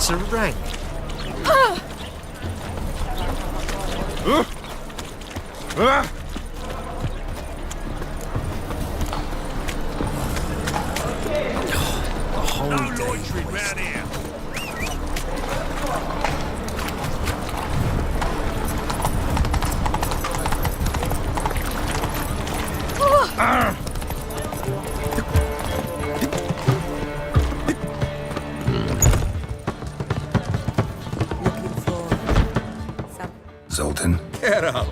It's a rank. No loitering round here. Looking for some... Zoltan? Get out!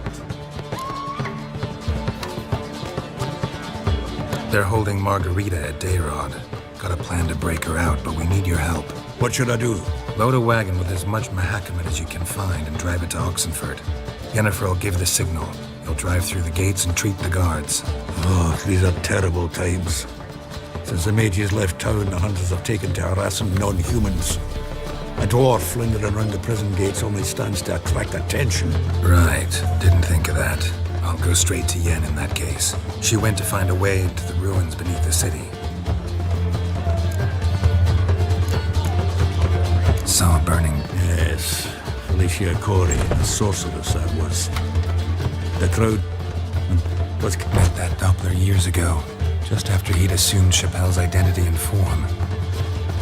They're holding Margarita at Dayrod. Got a plan to break her out, but we need your help. What should I do? Load a wagon with as much Mahakamet as you can find and drive it to Oxenford. Yennefer will give the signal. You'll drive through the gates and treat the guards. Oh, these are terrible times. Since the mages left town, the hunters have taken to harassing non-humans. A dwarf lingering around the prison gates only stands to attract attention. Right. Didn't think of that. I'll go straight to Yen in that case. She went to find a way into the ruins beneath the city. Saw burning. Yes, Felicia Corey, the sorceress that was. The crowd was... Met that Doppler years ago, just after he'd assumed Chappelle's identity and form.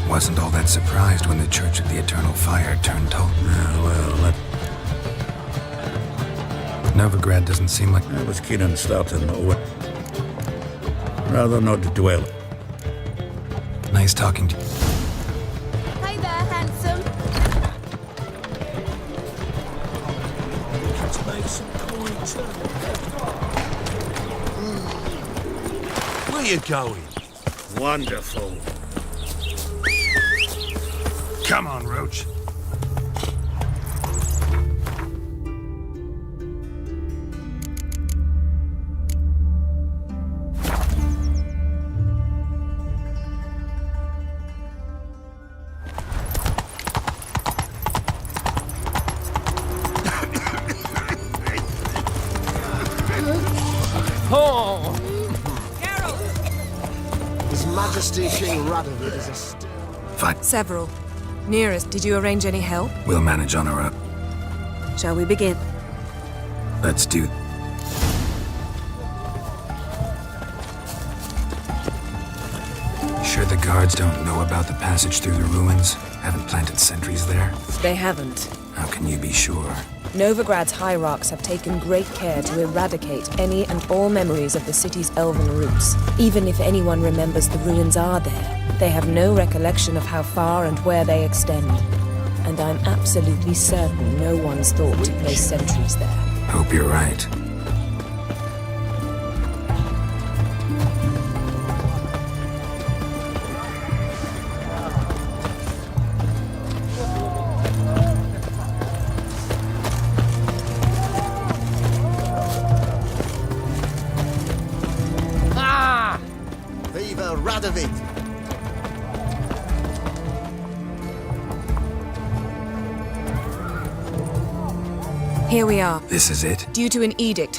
Wasn't all that surprised when the Church of the Eternal Fire turned Tol. Well, Novigrad doesn't seem like... I was keen on starting over. Rather not dwell. Nice talking to you. Hey there, handsome. Let's make some coin too. Where you going? Wonderful. Come on, Roach. His Majesty King Radovid is a Fine. Several. Nearest, did you arrange any help? We'll manage on our own. Shall we begin? Let's do... Sure the guards don't know about the passage through the ruins? Haven't planted sentries there? They haven't. How can you be sure? Novigrad's hierarchs have taken great care to eradicate any and all memories of the city's elven roots. Even if anyone remembers the ruins are there, they have no recollection of how far and where they extend. And I'm absolutely certain no one's thought to place sentries there. Hope you're right. Viva Radovid! Here we are. This is it? Due to an edict,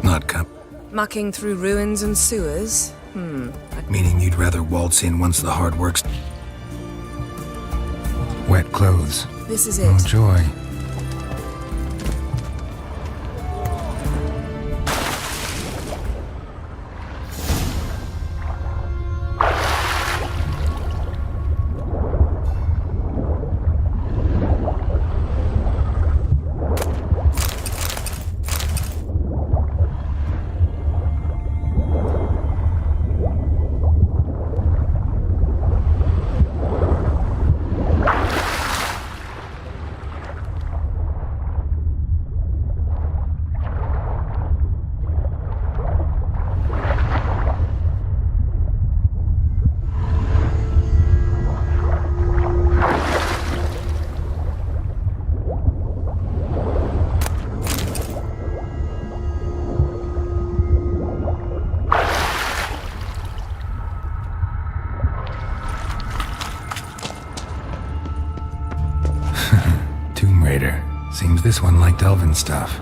Not come. mucking through ruins and sewers? Meaning you'd rather waltz in once the hard work's... Wet clothes. This is Oh, it. joy. Seems this one liked elven stuff.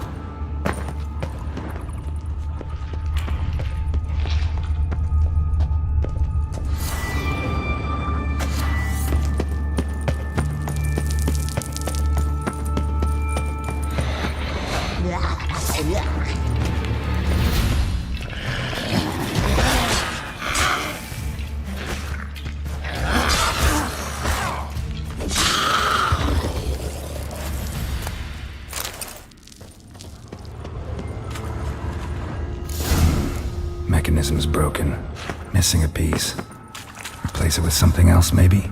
mechanism's broken. Missing a piece. Replace it with something else, maybe?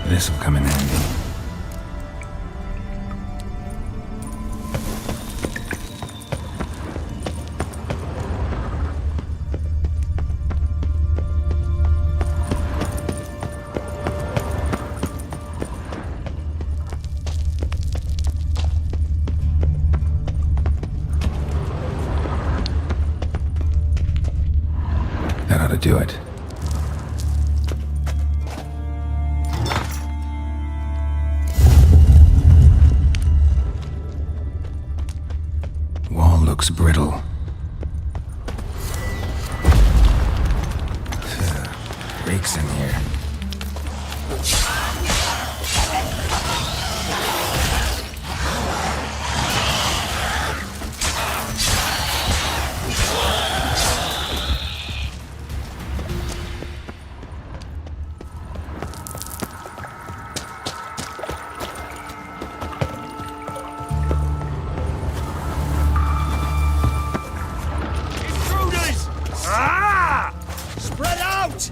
This'll come in handy. That ought to do it. Looks brittle. Breaks in here. Spread out!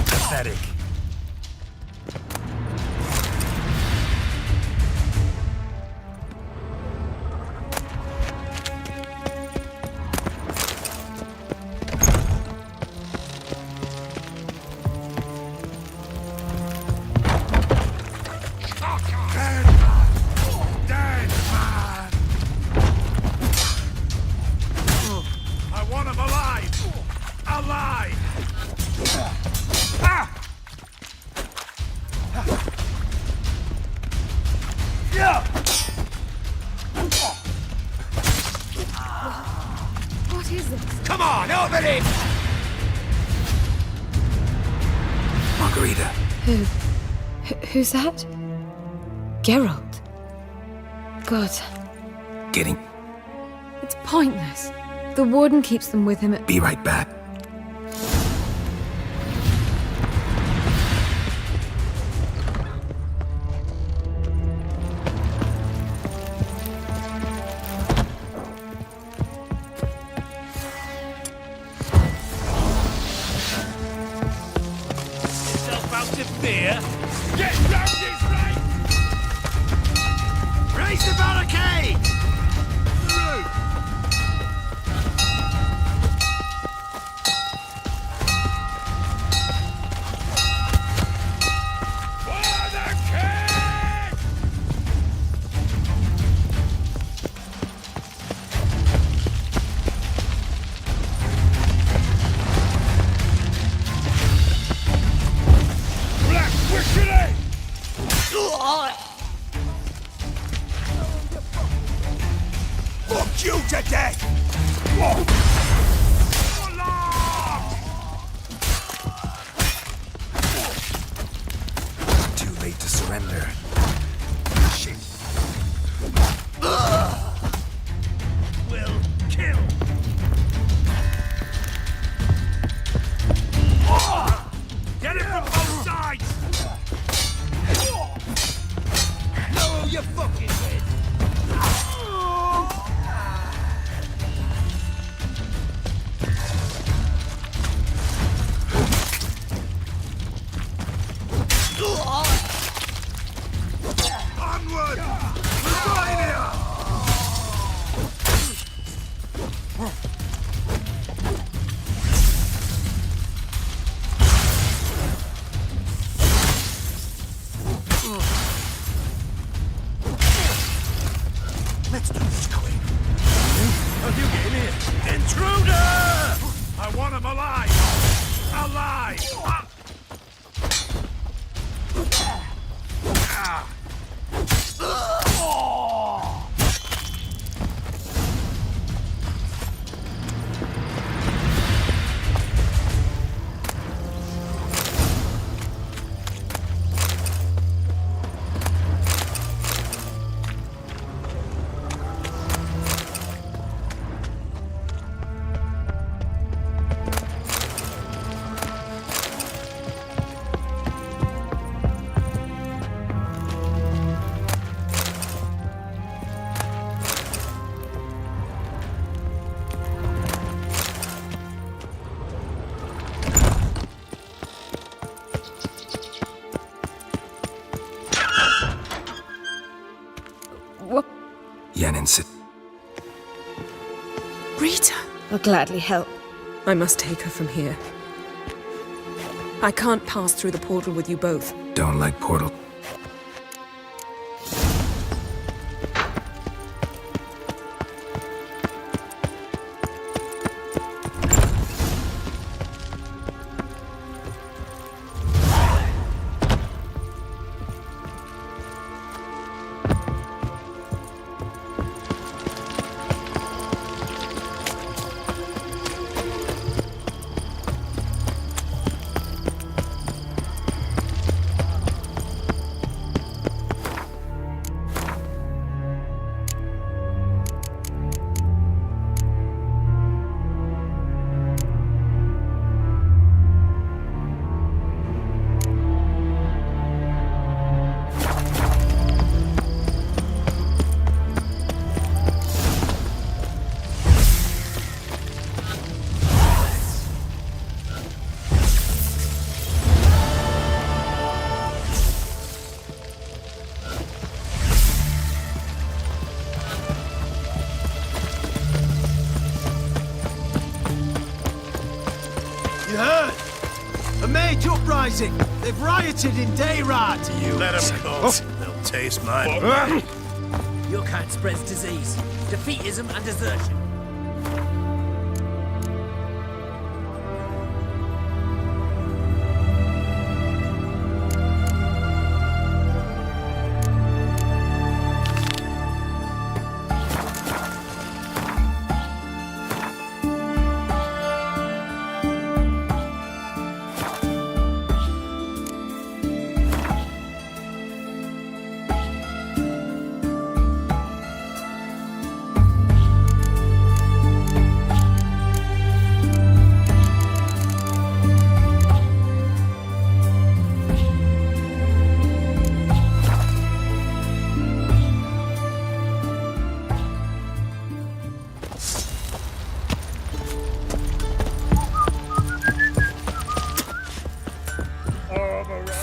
Pathetic. What is this? Come on, open it! Margarita. Who's that? Geralt. God, Getting... it's pointless. The warden keeps them with him at... Be right back. Yourself out to fear? Get round this right! Raise the barricade! Through! For the king! Black Wickley! sit. Rita! I'll gladly help. I must take her from here. I can't pass through the portal with you both. Don't like portal. You heard? A mage uprising. They've rioted in Dayrad. You let them go. They'll taste my blood. Your kind spreads disease, defeatism, and desertion.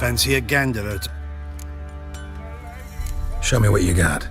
Fancy a gander at... Show me what you got.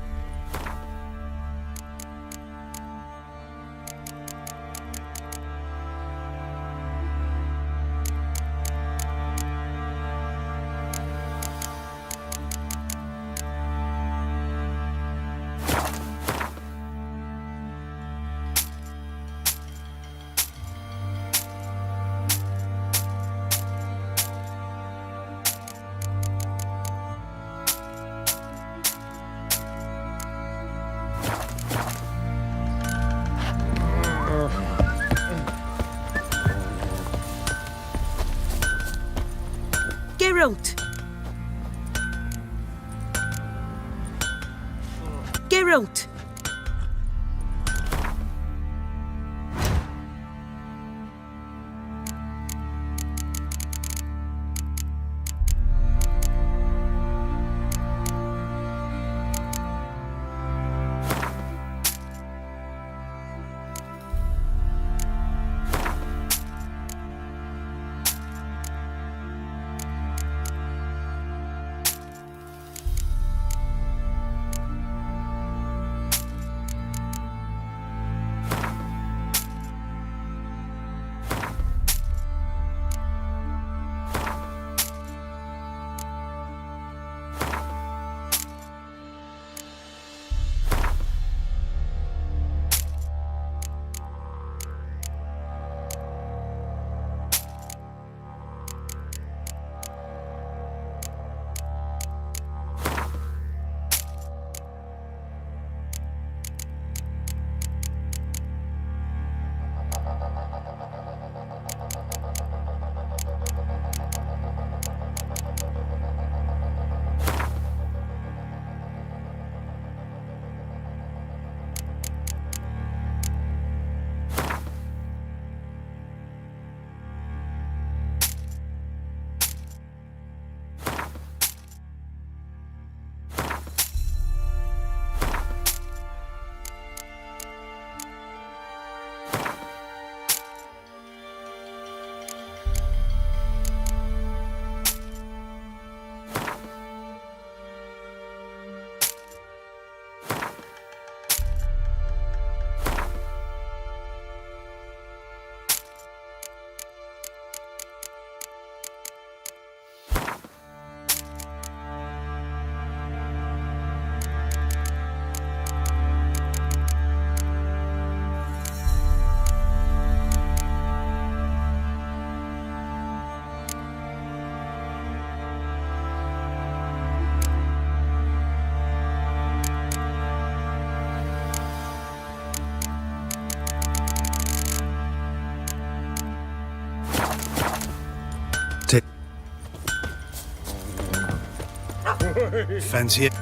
Geralt! Geralt! Fancy it?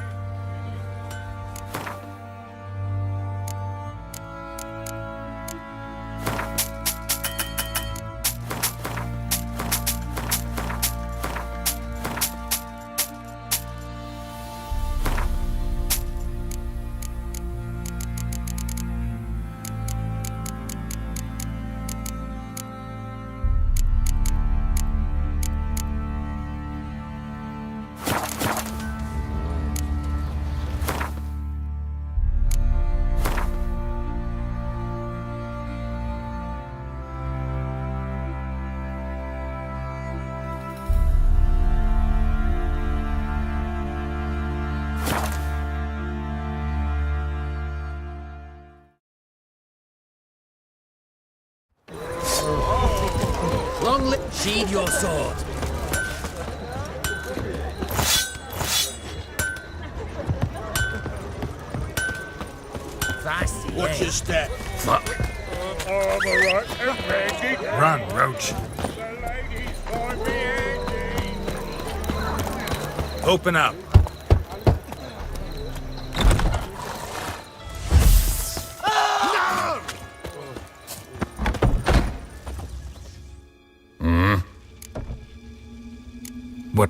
Long live. Sheathe your sword. Fast. Watch your step. Fuck. I'm alright and ready. Run, Roach. The ladies find me handy. Open up. What?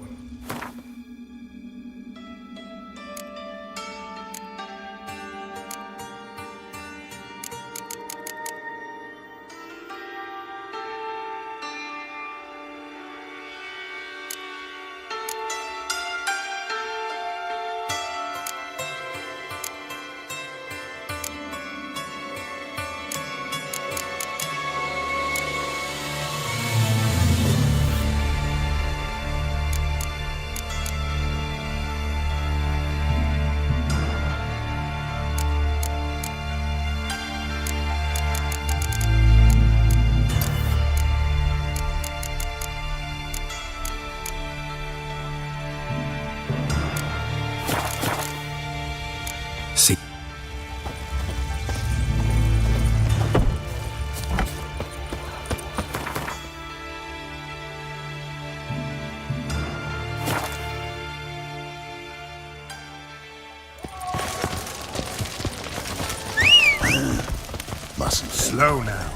See. Mustn't Slow now.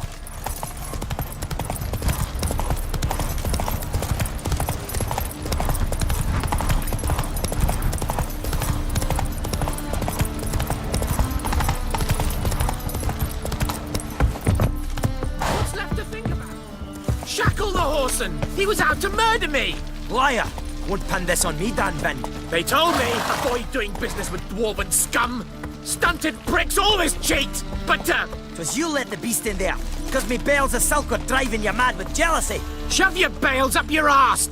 What's left to think about? Shackle the horseman! He was out to murder me! Liar! Won't pin this on me, Dan Ben. They told me, avoid doing business with dwarven scum. Stunted pricks always cheat, but 'Twas you let the beast in there, because me bales of silk were driving you mad with jealousy. shove your bales up your ass!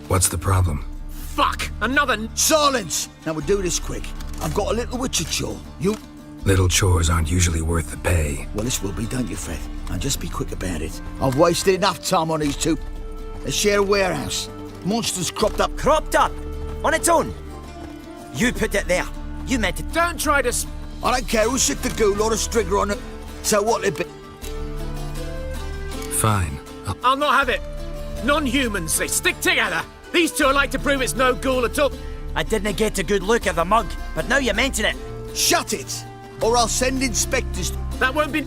What's the problem? Fuck! Another Silence! Now we'll do this quick. I've got a little witcher chore. You... Little chores aren't usually worth the pay. Well, this will be, don't you, Fred? Now just be quick about it. I've wasted enough time on these two. They share a warehouse. Monsters cropped up. Cropped up, on its own. You put it there. You meant it. Don't try to I don't care who sick the ghoul or the strigger on it. So what it be? Fine. I'll not have it. Non-humans, they stick together. These two are like to prove it's no ghoul at all. I didn't get a good look at the mug, but now you mention it. Shut it! Or I'll send inspectors. That won't be...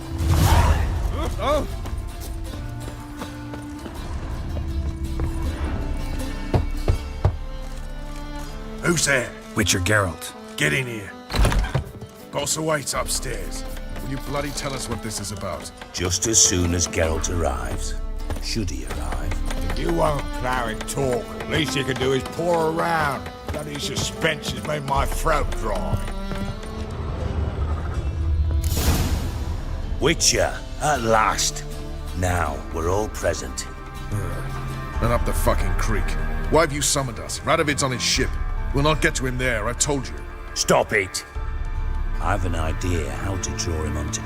Who's there? Witcher Geralt. Get in here. Boss awaits upstairs. Will you bloody tell us what this is about? Just as soon as Geralt arrives. Should he arrive? If you won't plough and talk, least you can do is pour around. Bloody suspense has made my throat dry. Witcher, at last. Now, we're all present. Run up the fucking creek. Why have you summoned us? Radovid's on his ship. We'll not get to him there, I've told you. Stop it! I've an idea how to draw him onto.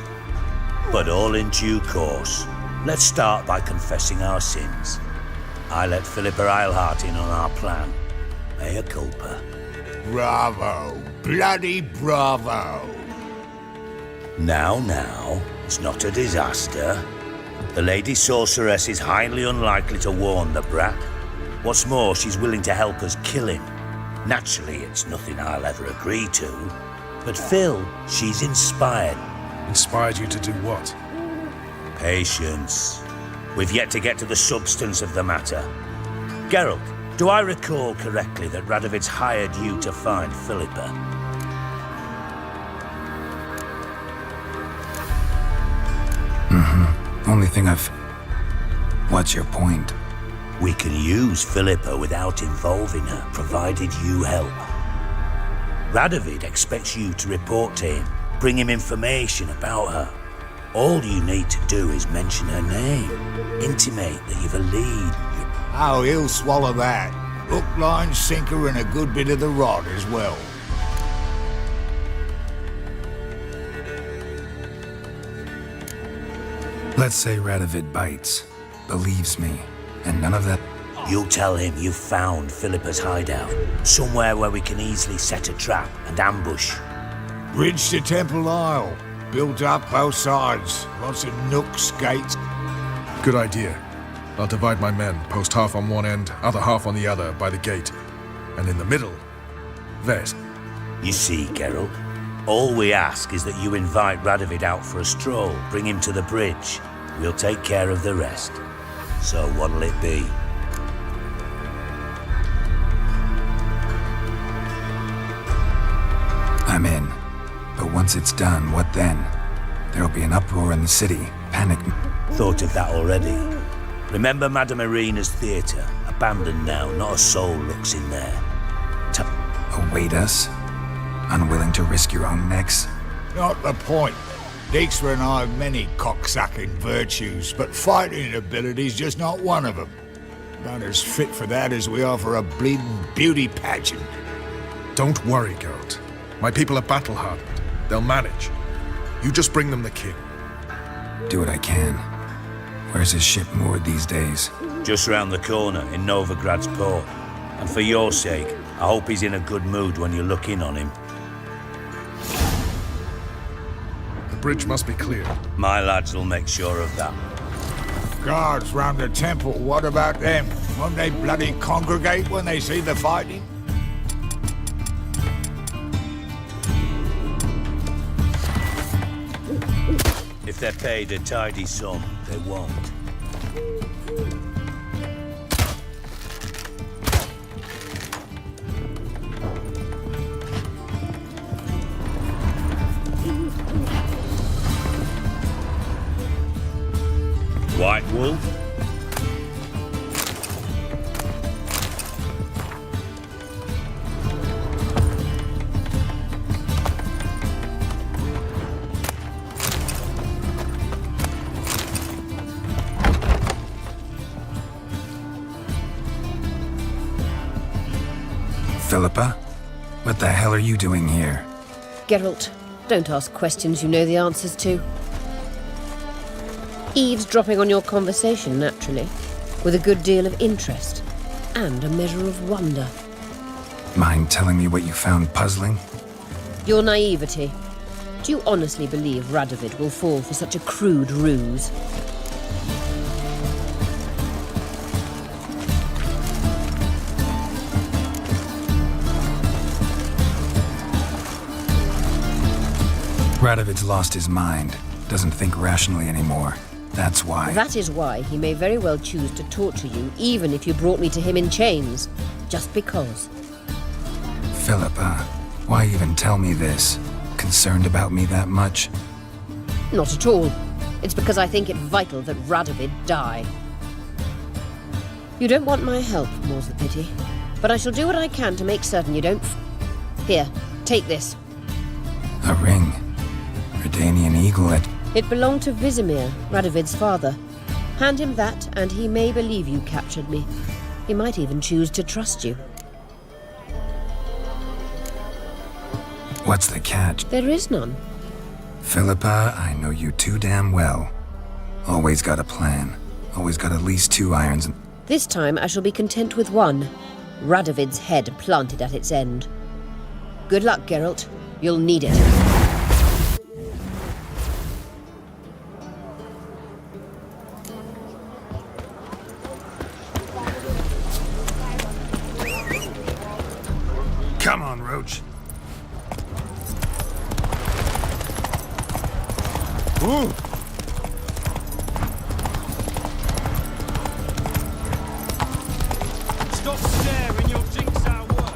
But all in due course. Let's start by confessing our sins. I let Philippa Eilhart in on our plan. Mea culpa. Bravo. Bloody bravo. Now, it's not a disaster. The Lady Sorceress is highly unlikely to warn the brat. What's more, she's willing to help us kill him. Naturally, it's nothing I'll ever agree to. But Phil, she's inspired. Inspired you to do what? Patience. We've yet to get to the substance of the matter. Geralt, do I recall correctly that Radovid's hired you to find Philippa? Only thing I've... What's your point? We can use Philippa without involving her, provided you help. Radovid expects you to report to him, bring him information about her. All you need to do is mention her name, intimate that you've a lead. Oh, he'll swallow that. Hook, line, sinker, and a good bit of the rod as well. Let's say Radovid bites, believes me, and none of that... You'll tell him you've found Philippa's hideout, somewhere where we can easily set a trap and ambush. Bridge to Temple Isle. Built up both sides. Lots of nooks, gates. Good idea. I'll divide my men, post half on one end, other half on the other, by the gate. And in the middle, Vest. You see, Geralt, all we ask is that you invite Radovid out for a stroll, bring him to the bridge. We'll take care of the rest. So what'll it be? I'm in. But once it's done, what then? There'll be an uproar in the city. Panic... Thought of that already. Remember Madame Irina's theatre? Abandoned now, not a soul looks in there. Await us? Unwilling to risk your own necks? Not the point. Dijkstra and I have many cocksucking virtues, but fighting ability's just not one of them. About as fit for that as we are for a bleeding beauty pageant. Don't worry, Geralt. My people are battle-hardened. They'll manage. You just bring them the king. Do what I can. Where's his ship moored these days? Just round the corner, in Novigrad's port. And for your sake, I hope he's in a good mood when you look in on him. The bridge must be clear. My lads will make sure of that. Guards round the temple, what about them? Won't they bloody congregate when they see the fighting? If they're paid a tidy sum, they won't. White Wolf? Philippa? What the hell are you doing here? Geralt, don't ask questions you know the answers to. Eavesdropping on your conversation, naturally, with a good deal of interest and a measure of wonder. Mind telling me what you found puzzling? Your naivety. Do you honestly believe Radovid will fall for such a crude ruse? Radovid's lost his mind. Doesn't think rationally anymore. That's why. That is why he may very well choose to torture you, even if you brought me to him in chains. Just because. Philippa, why even tell me this? Concerned about me that much? Not at all. It's because I think it vital that Radovid die. You don't want my help, more's the pity. But I shall do what I can to make certain you don't Here, take this. A ring. Redanian eaglet. It belonged to Vizimir, Radovid's father. Hand him that, and he may believe you captured me. He might even choose to trust you. What's the catch? There is none. Philippa, I know you too damn well. Always got a plan. Always got at least 2 irons. This time I shall be content with one. Radovid's head planted at its end. Good luck, Geralt. You'll need it. Come on, Roach. Ooh. Stop staring, you'll jinx our work.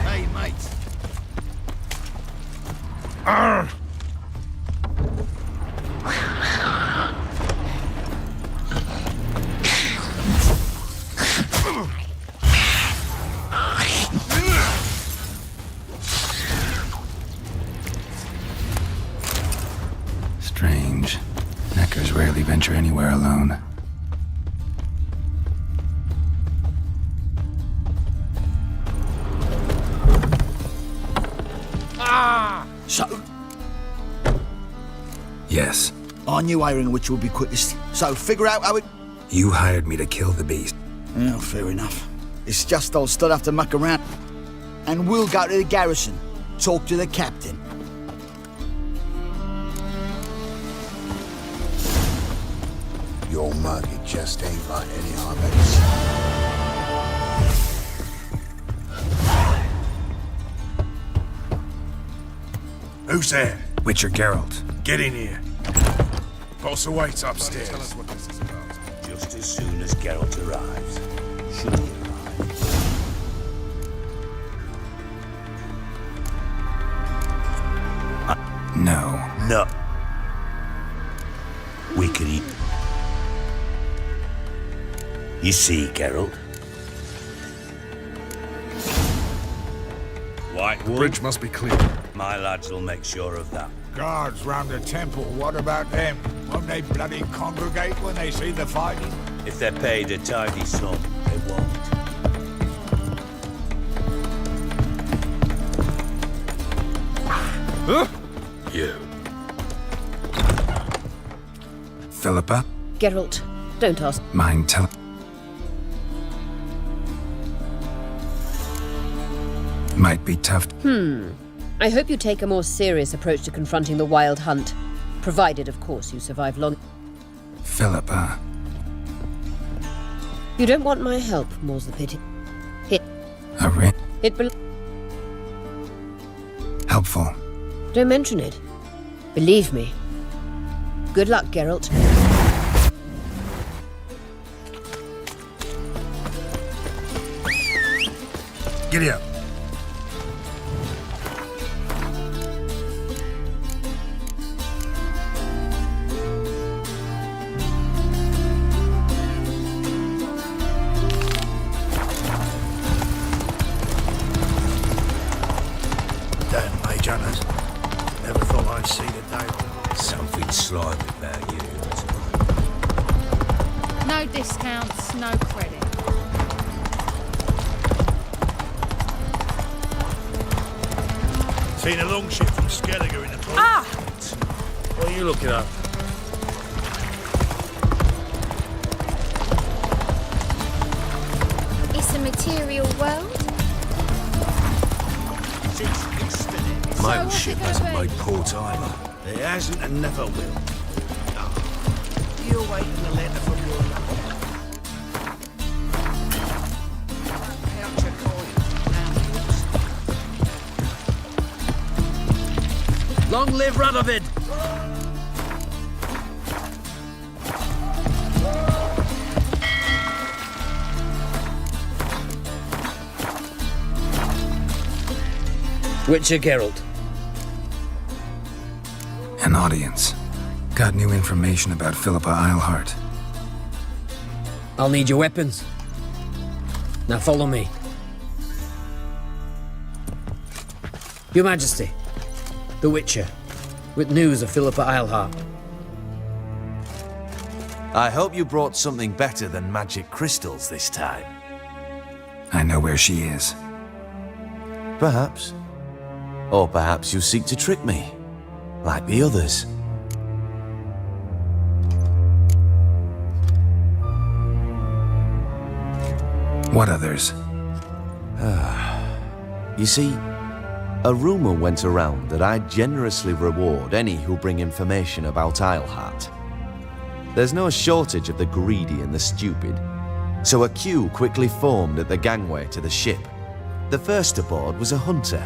Hey, mate. Strange. Neckers rarely venture anywhere alone. So, Yes. I knew hiring which would be quickest. So, figure out how it... You hired me to kill the beast. Well, fair enough. It's just I'll still have to muck around. And we'll go to the garrison. Talk to the captain. Your muggy just ain't like any I've ever seen. Who's there? Witcher Geralt. Get in here. Boss awaits upstairs. Tell us what this is about. Just as soon as Geralt arrives. Should he arrive? No. No. We could eat. You see, Geralt? White The wool? bridge must be clear. My lads will make sure of that. Guards round the temple, what about them? Won't they bloody congregate when they see the fighting? If they're paid a tidy sum, they won't. You. Philippa? Geralt, don't ask. Mind telling? Might be tough. I hope you take a more serious approach to confronting the Wild Hunt. Provided, of course, you survive long. Philippa. You don't want my help, more's the pity. A ring. It Helpful. Don't mention it. Believe me. Good luck, Geralt. Giddy up. Damn, Mage Hunters. Never thought I'd see the day. Something slimy about you. No discounts, no credit. Seen a longship from Skelliger in the port. Ah! What are you looking at? It's a material world. My what's ship it gonna hasn't be? made port either. It hasn't and never will. You're waiting a letter from your Count your coin. Long live Radovid! Witcher Geralt. An audience. Got new information about Philippa Eilhart. I'll need your weapons. Now follow me. Your Majesty, the Witcher, with news of Philippa Eilhart. I hope you brought something better than magic crystals this time. I know where she is. Perhaps. Or perhaps you seek to trick me. like the others. What others? You see, a rumor went around that I'd generously reward any who bring information about Isleheart. There's no shortage of the greedy and the stupid, so a queue quickly formed at the gangway to the ship. The first aboard was a hunter.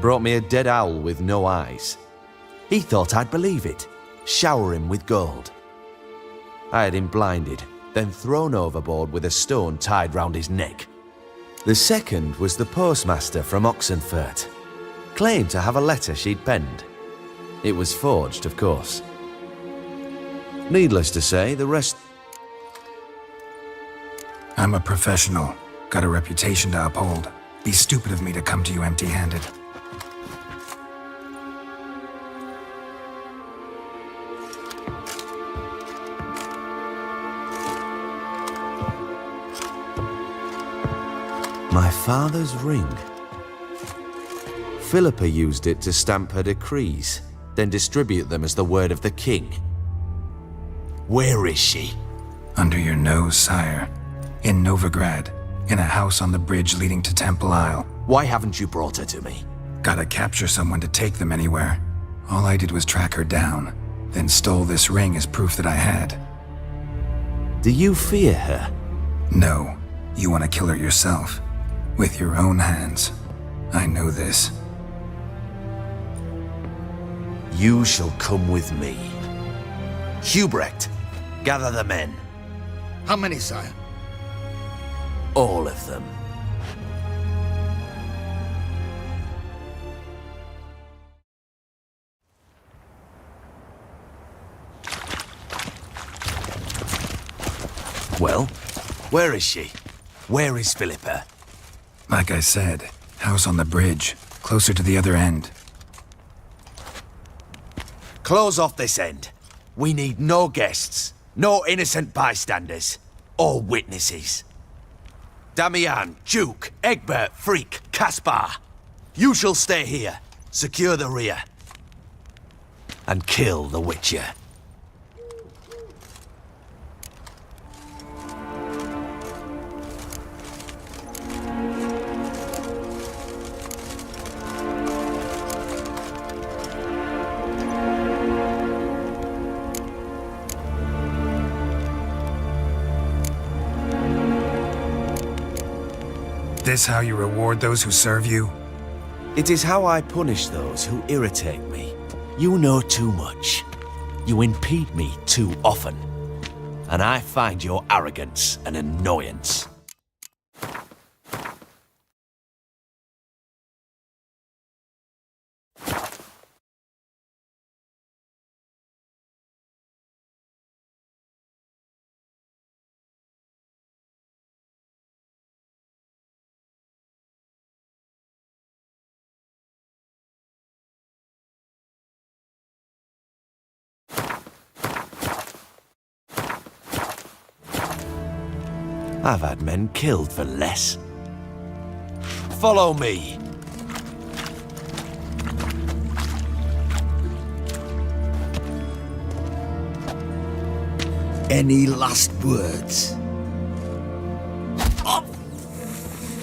Brought me a dead owl with no eyes. He thought I'd believe it, shower him with gold. I had him blinded, then thrown overboard with a stone tied round his neck. The second was the postmaster from Oxenfurt. Claimed to have a letter she'd penned. It was forged, of course. Needless to say, the rest... I'm a professional. Got a reputation to uphold. Be stupid of me to come to you empty-handed. My father's ring. Philippa used it to stamp her decrees, then distribute them as the word of the king. Where is she? Under your nose, sire. In Novigrad, in a house on the bridge leading to Temple Isle. Why haven't you brought her to me? Gotta capture someone to take them anywhere. All I did was track her down, then stole this ring as proof that I had. Do you fear her? No. You want to kill her yourself. With your own hands. I know this. You shall come with me. Hubrecht, gather the men. How many, sire? All of them. Well, where is she? Where is Philippa? Like I said, house on the bridge, closer to the other end. Close off this end. We need no guests, no innocent bystanders, or witnesses. Damian, Duke, Egbert, Freak, Caspar. You shall stay here, secure the rear, and kill the Witcher. This how you reward those who serve you? It is how I punish those who irritate me. You know too much. You impede me too often. And I find your arrogance an annoyance. I've had men killed for less. Follow me. Any last words? Oh,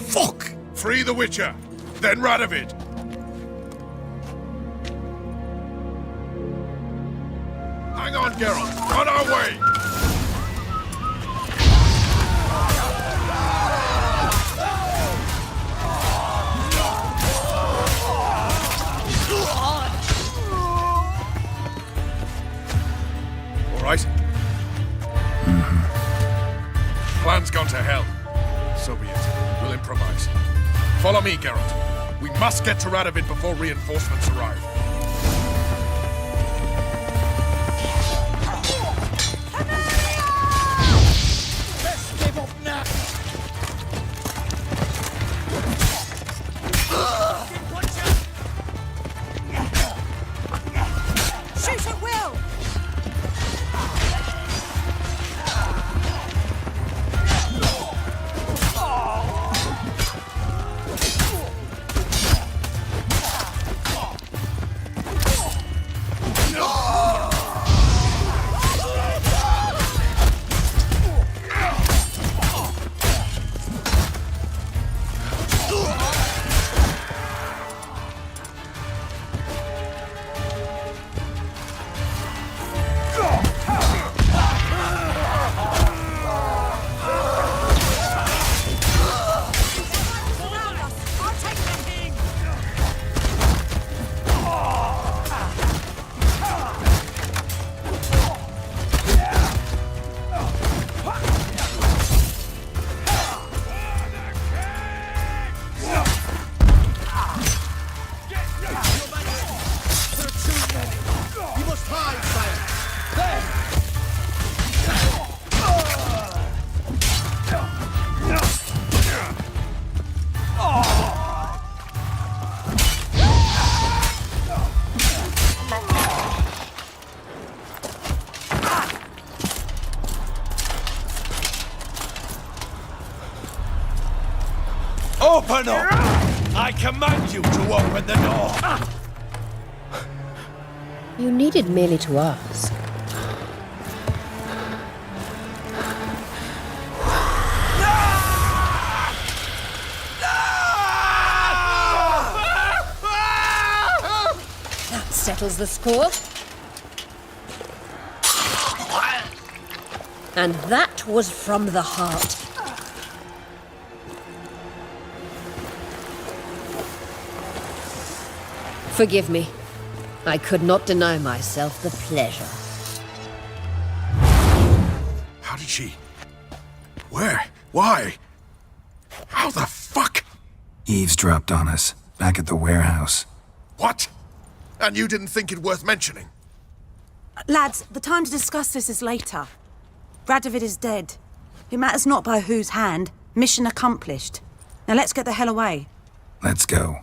fuck! Free the Witcher, then Radovid. Hang on, Geralt. On our way. Right? Plan's gone to hell. So be it. We'll improvise. Follow me, Geralt. We must get to Radovid before reinforcements arrive. Shoot at will! I command you to open the door! You needed merely to ask. That settles the score. And that was from the heart. Forgive me. I could not deny myself the pleasure. How did she... Where? Why? How the fuck? Eavesdropped on us, back at the warehouse. What? And you didn't think it worth mentioning? Lads, the time to discuss this is later. Radovid is dead. It matters not by whose hand. Mission accomplished. Now let's get the hell away. Let's go.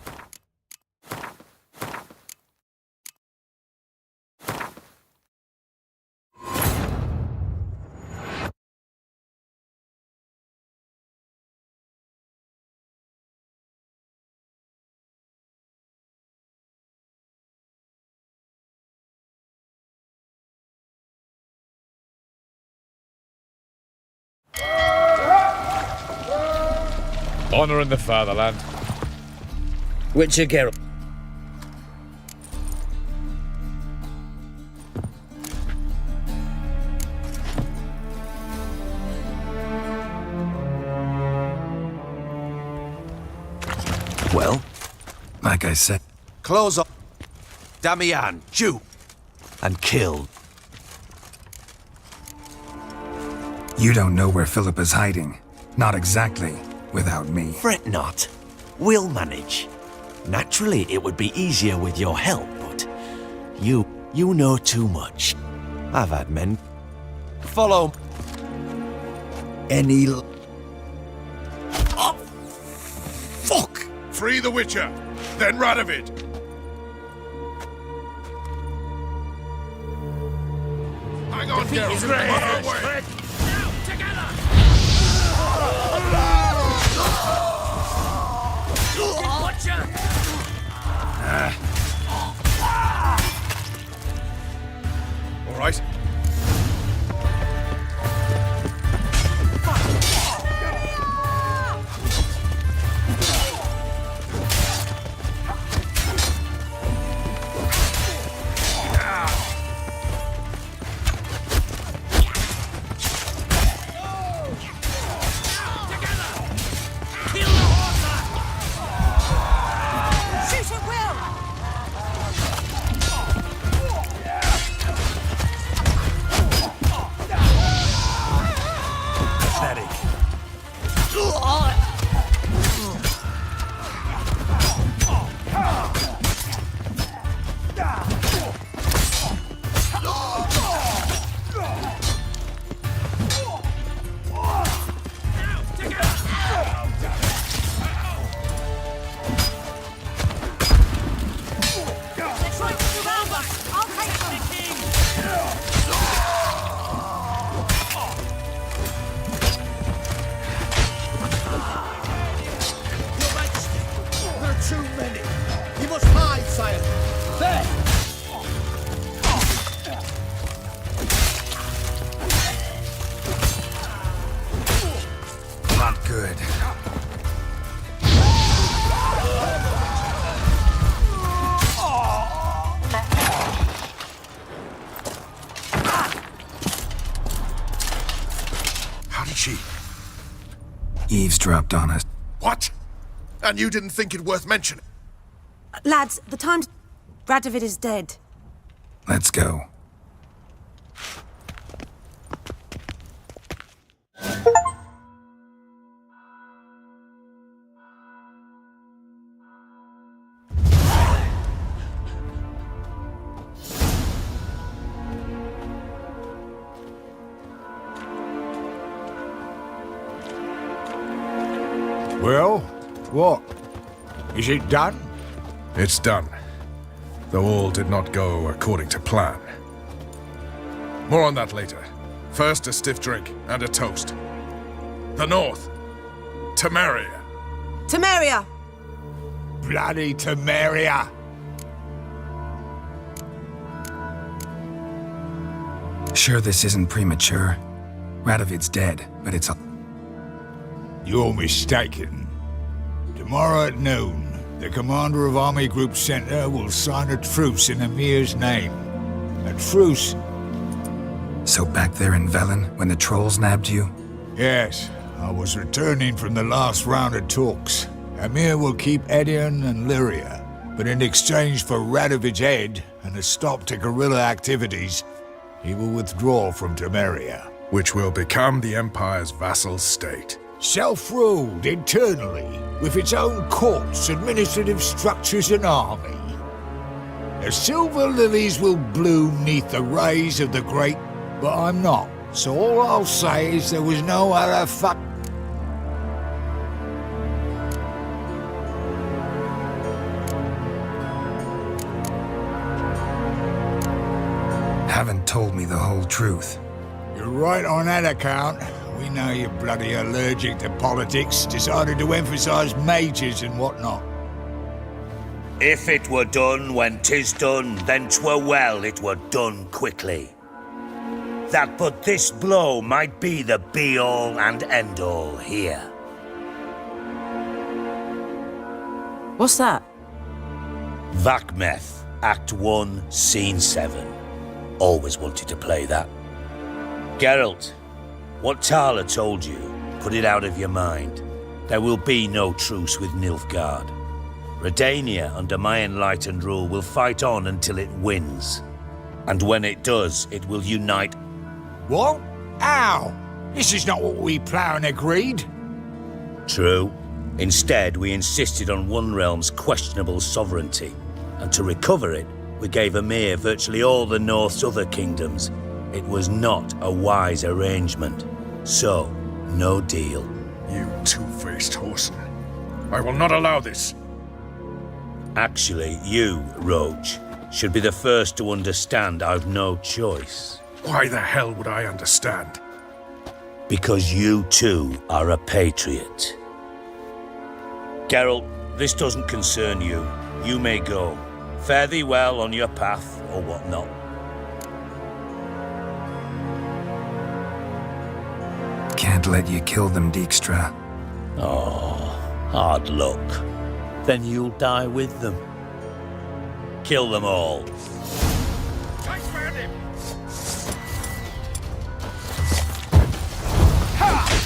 Honor in the fatherland. Witcher Geralt. Well, like I said, close up Damian, Jew, and kill. you don't know where Philippa's hiding. Not exactly, without me. Fret not. We'll manage. Naturally, it would be easier with your help, but you know too much. I've had men follow any... Oh, fuck! Free the Witcher, then Radovid. Hang on, Geralt. On our way. Now, together! Watcher! All right. Shoot at will! Pathetic. They're trying to surround us! I'll take them! Your Majesty, there are too many. You must hide, sire. There! Not good. How did she... Eavesdropped on us. What? And you didn't think it worth mentioning? Lads, the time... Radovid is dead. Let's go. Well, what? Is it done? It's done. Though all did not go according to plan. More on that later. First, a stiff drink and a toast. The North. Temeria. Temeria! bloody Temeria! Sure this isn't premature. Radovid's dead, but it's a... You're mistaken. Tomorrow at noon, the commander of Army Group Center will sign a truce in Emir's name. A truce. So back there in Velen, when the trolls nabbed you? Yes, I was returning from the last round of talks. Emir will keep Edion and Lyria, but in exchange for Radovid's head and a stop to guerrilla activities, he will withdraw from Temeria. Which will become the Empire's vassal state. Self-ruled internally, with its own courts, administrative structures and army. The silver lilies will bloom neath the rays of the great, but I'm not. So all I'll say is there was no other fuck... Haven't told me the whole truth. You're right on that account. We know you're bloody allergic to politics, decided to emphasize mages and whatnot. If it were done when 'tis done, then 'twere well it were done quickly. That but this blow might be the be-all and end-all here. What's that? Vakmeth, Act 1, Scene 7. Always wanted to play that. Geralt, what Tala told you, put it out of your mind. There will be no truce with Nilfgaard. Redania, under my enlightened rule, will fight on until it wins. And when it does, it will unite... What? How? This is not what we planned and agreed. True. Instead, we insisted on one realm's questionable sovereignty. And to recover it, we gave Emir virtually all the North's other kingdoms. It was not a wise arrangement. So, no deal. You two-faced whoreson. I will not allow this. Actually, you, Roach, should be the first to understand I've no choice. Why the hell would I understand? Because you too are a patriot. Geralt, this doesn't concern you. You may go. Fare thee well on your path, or whatnot. Can't let you kill them, Dijkstra. Oh, hard luck. Then you'll die with them. Kill them all.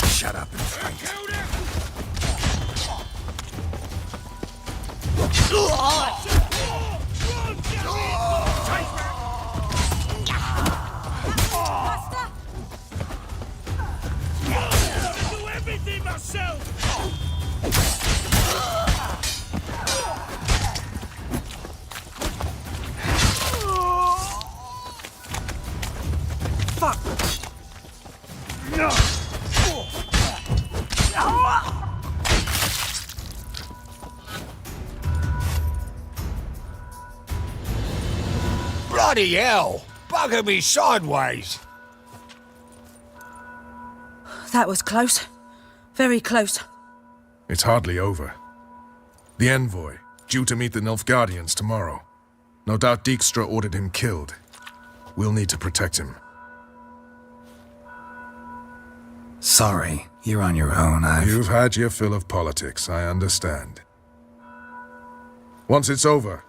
Shut up and fight. Do everything myself! Fuck! No! Bloody hell! Bugger me sideways! That was close. Very close. It's hardly over. The envoy, due to meet the Nilfgaardians tomorrow. No doubt Dijkstra ordered him killed. We'll need to protect him. Sorry, you're on your own. You've had your fill of politics, I understand. Once it's over,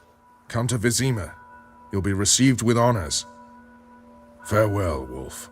come to Vizima. You'll be received with honors. Farewell, Wolf.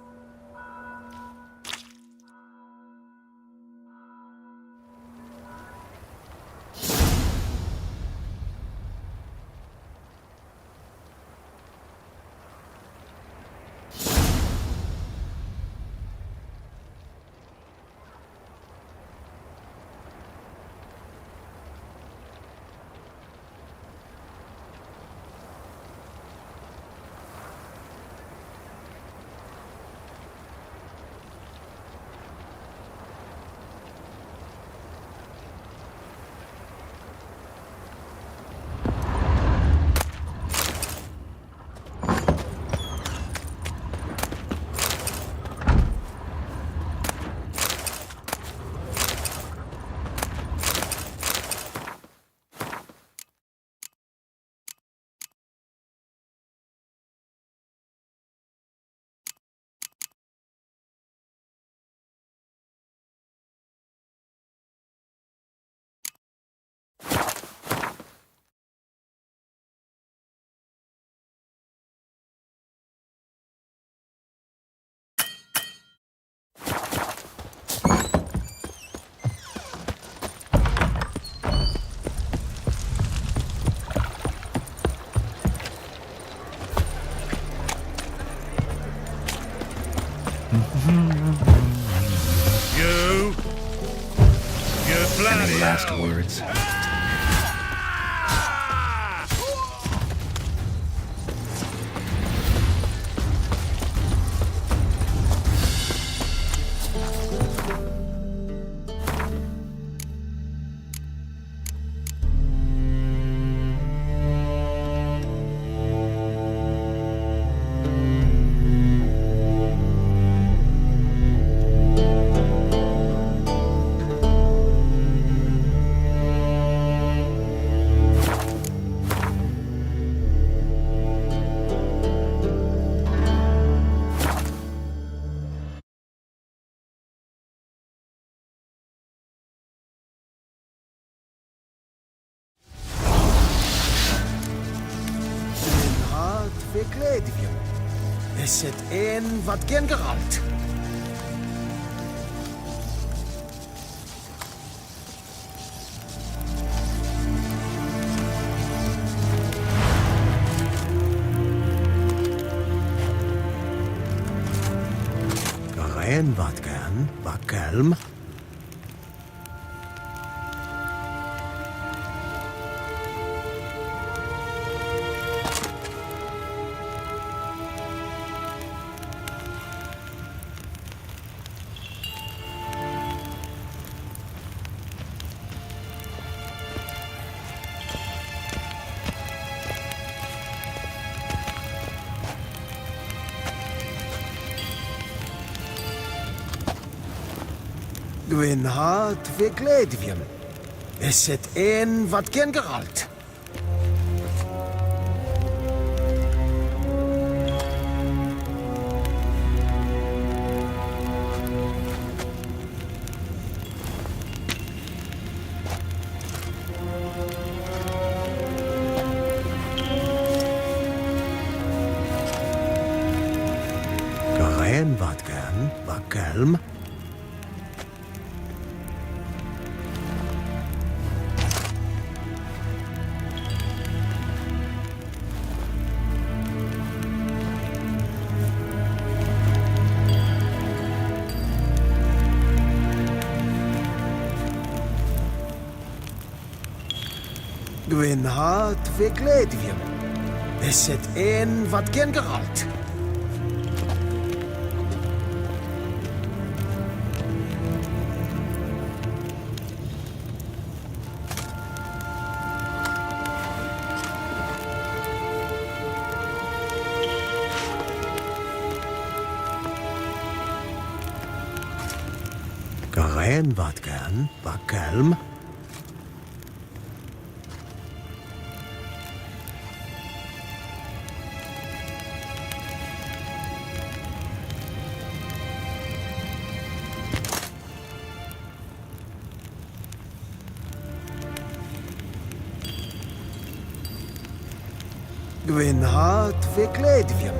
verkleed je. Is het een wat geen geralt? En wat kan, wat kalm. Gwyn hart verkleed je. Is het een wat geen geralt? En wat kan, wat kalm. Gwyn hart verkleed je. Is het een wat geen geralt? En wat kan, wat kalm. Gwyn hart verkleed je.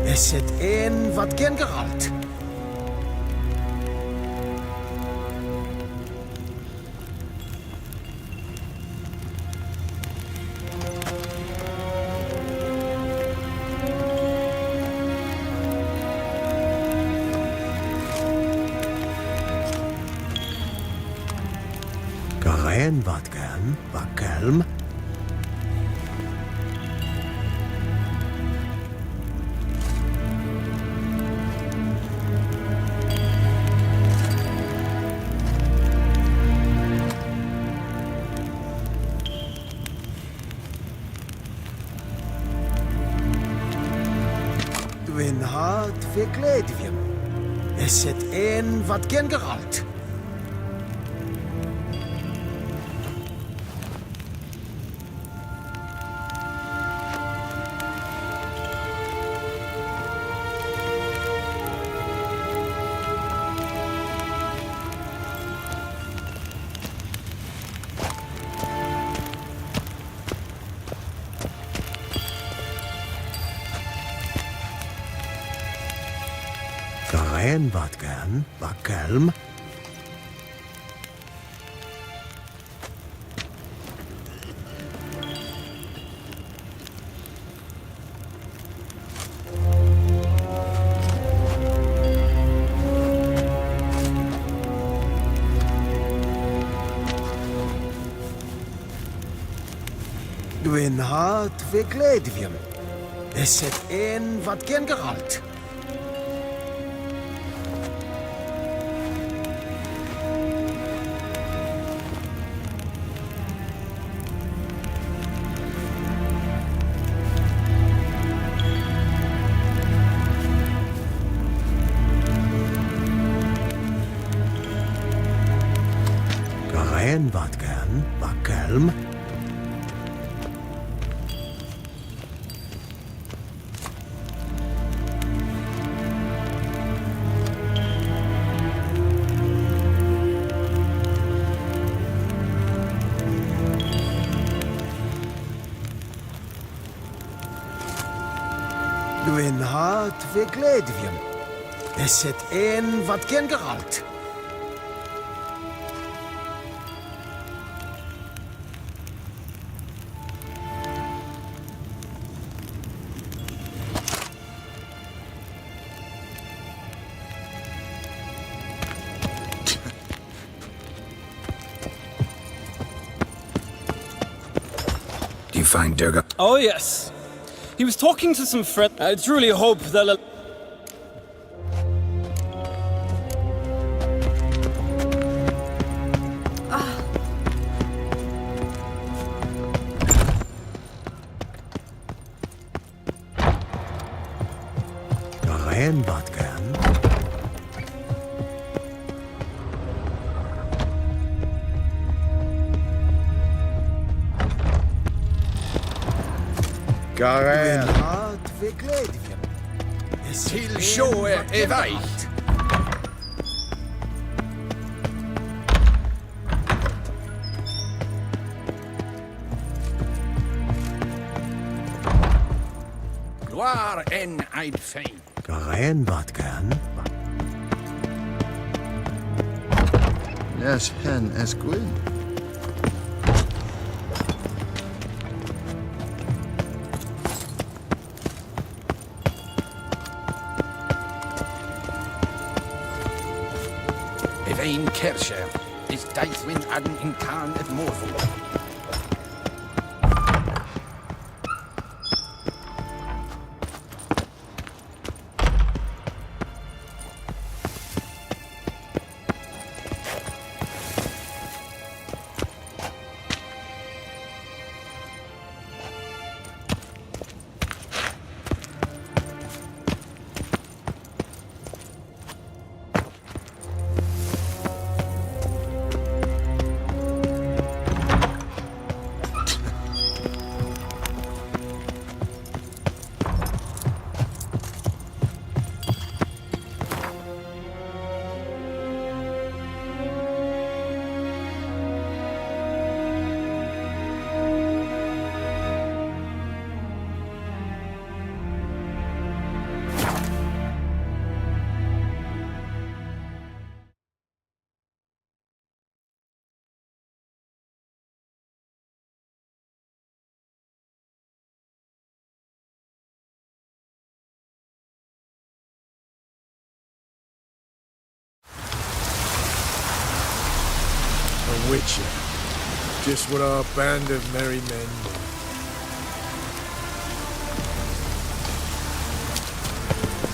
Is het een wat geen geralt? En wat kan, wat kalm. Gwyn hart verkleed je. Is het een wat geen geralt? En wat kan, wat kalm. Gwyn hart verkleed je. Is het een wat geen geralt? En wat kan, wat kalm. Dwi'n hat ve gledvjem. Esset en wat gen geralt. Do you find Durga? Oh, yes. He was talking to some friends. I truly hope they'll... Garen wat gern. Dwi'n hat ve gledvjem. Til sjå veit. Waar en eid fein. Garen wat gern. Yes, hen as Gwyn. Ein Kerscher is Deithwyn adden in Khan at Morval. A witcher. Just what our band of merry men do.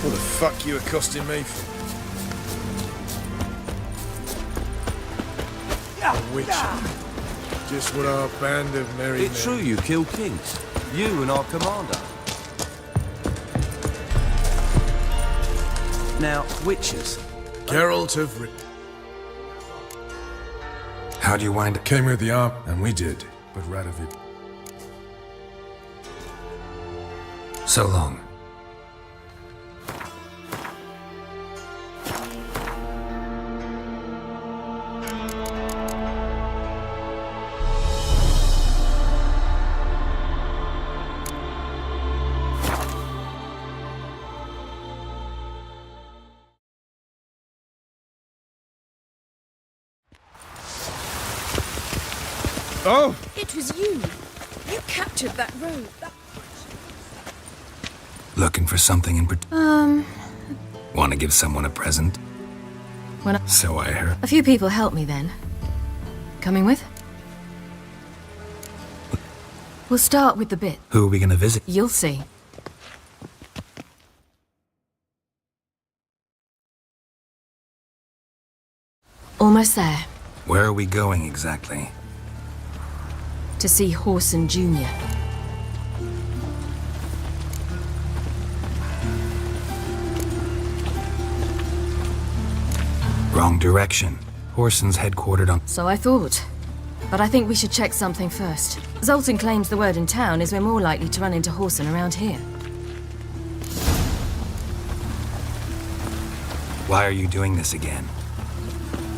What the fuck you accosting me for? A witcher. Just what our band of merry men. It's true you kill kings. You and our commander. Now, witches. Geralt of Riv. How do you wind up? Came with the arm, and we did, but Radovid. So long. Oh! It was you. You captured that road. Looking for something in particular? Want to give someone a present? So I heard. A few people helped me then. Coming with? We'll start with the bit. Who are we gonna visit? You'll see. Almost there. Where are we going exactly? To see Horson Jr. Wrong direction. Horson's headquartered on... So I thought. But I think we should check something first. Zoltan claims the word in town is we're more likely to run into Horson around here. Why are you doing this again?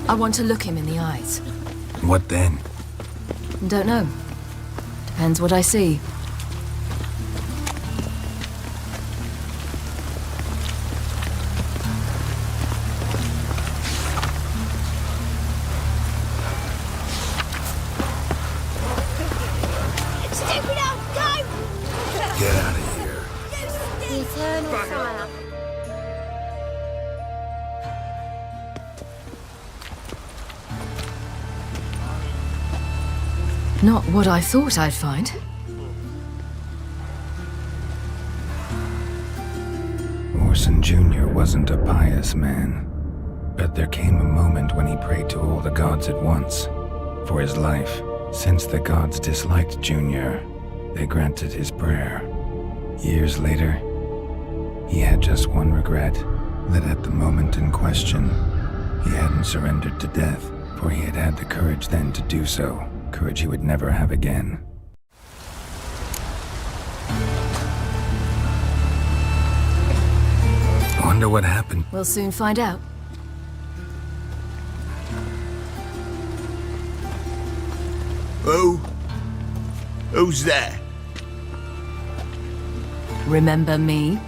I want to look him in the eyes. What then? Don't know. Depends what I see. eternal fire. Not what I thought I'd find. Orson Jr. wasn't a pious man, but there came a moment when he prayed to all the gods at once for his life. Since the gods disliked Jr., they granted his prayer. Years later, he had just one regret, that at the moment in question, he hadn't surrendered to death, for he had had the courage then to do so, courage he would never have again. Wonder what happened. We'll soon find out. Who's there? Remember me?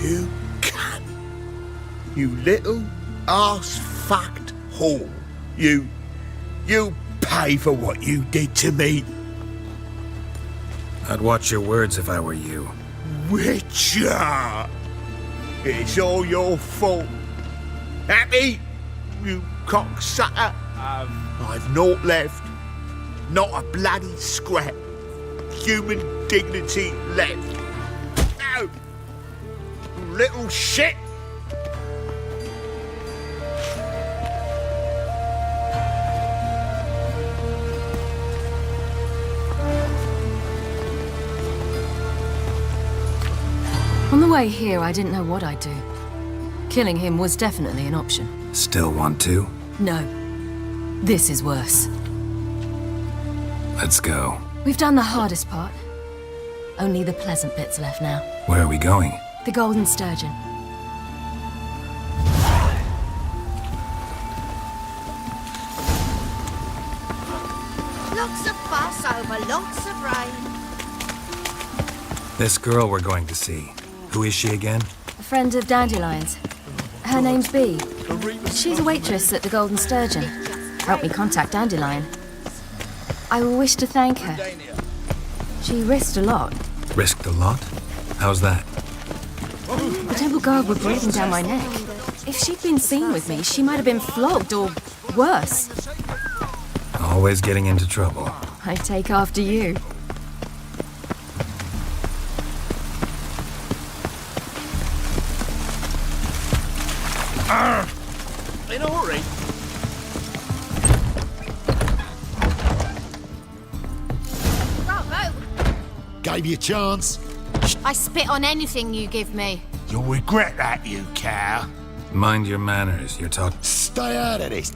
You can. You little ass-fucked whore. You pay for what you did to me. I'd watch your words if I were you. Witcher! It's all your fault. Happy, you cocksucker? I've naught left. Not a bloody scrap. Human dignity left. No! Little shit! On the way here, I didn't know what I'd do. Killing him was definitely an option. Still want to? No. This is worse. Let's go. We've done the hardest part. Only the pleasant bits left now. Where are we going? The Golden Sturgeon. Lots of fuss over lots of rain. This girl we're going to see. Who is she again? A friend of Dandelion's. Her name's Bee. She's a waitress at the Golden Sturgeon. Helped me contact Dandelion. I wish to thank her. She risked a lot. Risked a lot? How's that? The temple guard were breathing down my neck. If she'd been seen with me, she might have been flogged or worse. Always getting into trouble. I take after you. In a hurry. Bravo! Gave you a chance. I spit on anything you give me. You'll regret that, you cow. Mind your manners, you're talking. Stay out of this.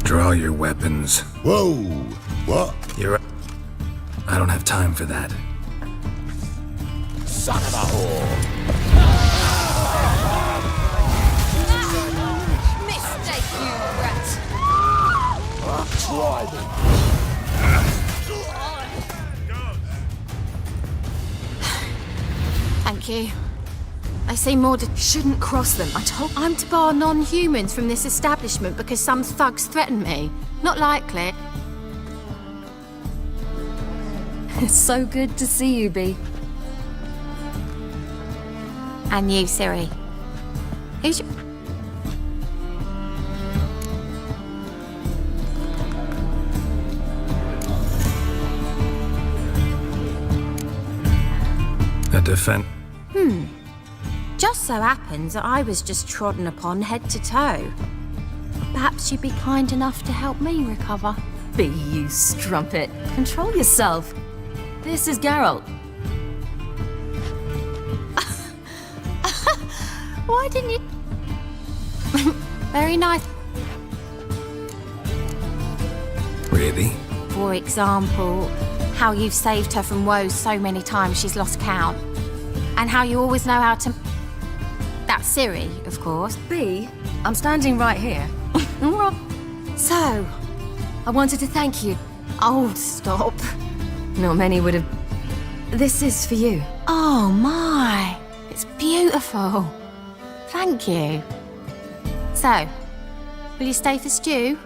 Draw your weapons. Whoa! What? You're... I don't have time for that. Son of a whore! Mistake, you rat! Try them. Thank you. I see more to... Shouldn't cross them, I told... I'm to bar non-humans from this establishment because some thugs threaten me. Not likely. It's so good to see you, Bee. And you, Siri. Who's your... A defense. Just so happens that I was just trodden upon head to toe. Perhaps you'd be kind enough to help me recover. Bee, you strumpet. Control yourself. This is Geralt. Why didn't you... Very nice. Really? For example, how you've saved her from woes so many times she's lost count. And how you always know how to... That's Siri, of course. Bee, I'm standing right here. So, I wanted to thank you. Oh, stop. Not many would have... This is for you. Oh, my. It's beautiful. Thank you. So, will you stay for stew?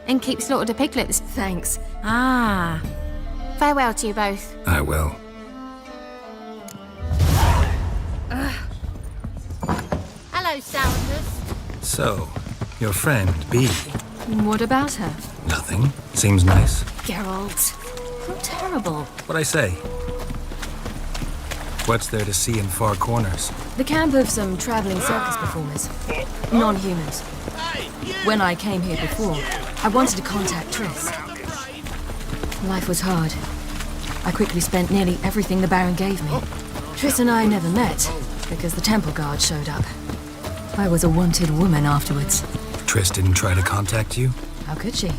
And keep slaughtered a piglet this... Thanks. Ah. Farewell to you both. I will. Hello, Sounders. So, your friend, B. What about her? Nothing. Seems nice. Geralt. How terrible. What'd I say? What's there to see in far corners? The camp of some traveling circus performers. Non-humans. When I came here before, I wanted to contact Triss. Life was hard. I quickly spent nearly everything the Baron gave me. Triss and I never met, because the temple guard showed up. I was a wanted woman afterwards. Triss didn't try to contact you? How could she?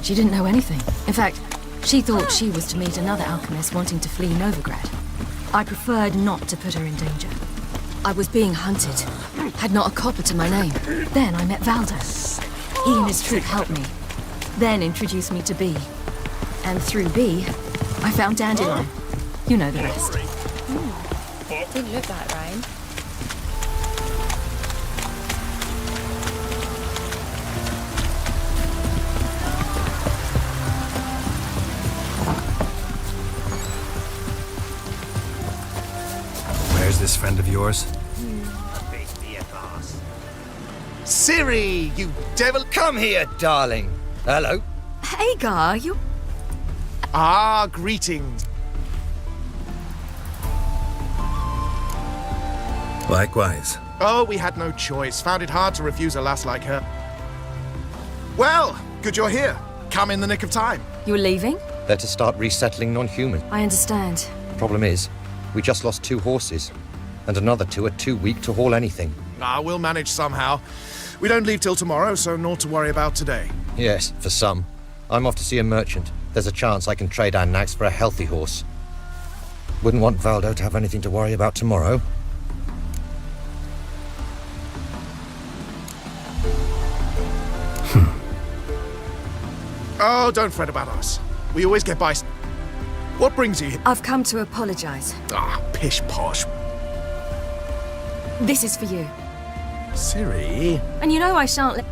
She didn't know anything. In fact, she thought she was to meet another alchemist wanting to flee Novigrad. I preferred not to put her in danger. I was being hunted. Had not a copper to my name. Then I met Valder. He and his troop helped me. Then introduced me to B. And through B, I found Dandelion. You know the rest. Didn't look like rain. Where's this friend of yours? Ciri, you devil! Come here, darling. Hello. Hey, Gar, you... Ah, greetings. Likewise. Oh, we had no choice. Found it hard to refuse a lass like her. Well, good you're here. Come in the nick of time. You're leaving? They're to start resettling non-human. I understand. Problem is, we just lost 2 horses, and another 2 are too weak to haul anything. Ah, we'll manage somehow. We don't leave till tomorrow, so naught to worry about today. Yes, for some. I'm off to see a merchant. There's a chance I can trade our nags for a healthy horse. Wouldn't want Valdo to have anything to worry about tomorrow. Oh, don't fret about us. We always get by. What brings you here? I've come to apologize. Ah, pish-posh. This is for you. Ciri? And you know I shan't let...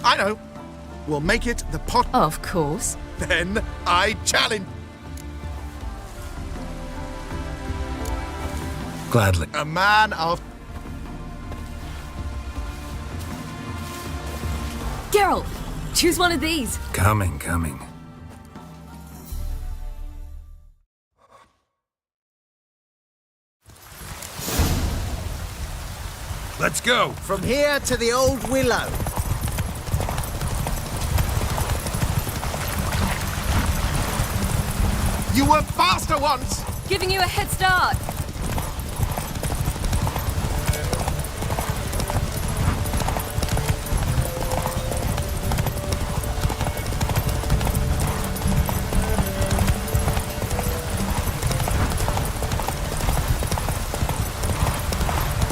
I know. We'll make it the pot... Of course. Then I challenge... Gladly. A man of... Geralt, choose one of these. Coming. Let's go. From here to the old willow. You were faster once! Giving you a head start.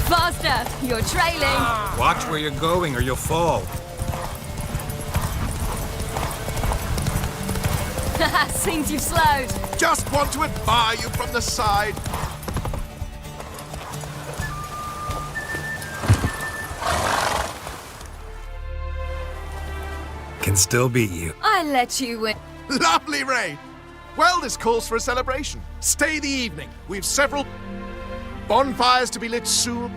Faster! You're trailing. Watch where you're going or you'll fall. Seems you've slowed. Just want to admire you from the side. Can still beat you. I let you win. Lovely raid. Well, this calls for a celebration. Stay the evening. We've several bonfires to be lit soon.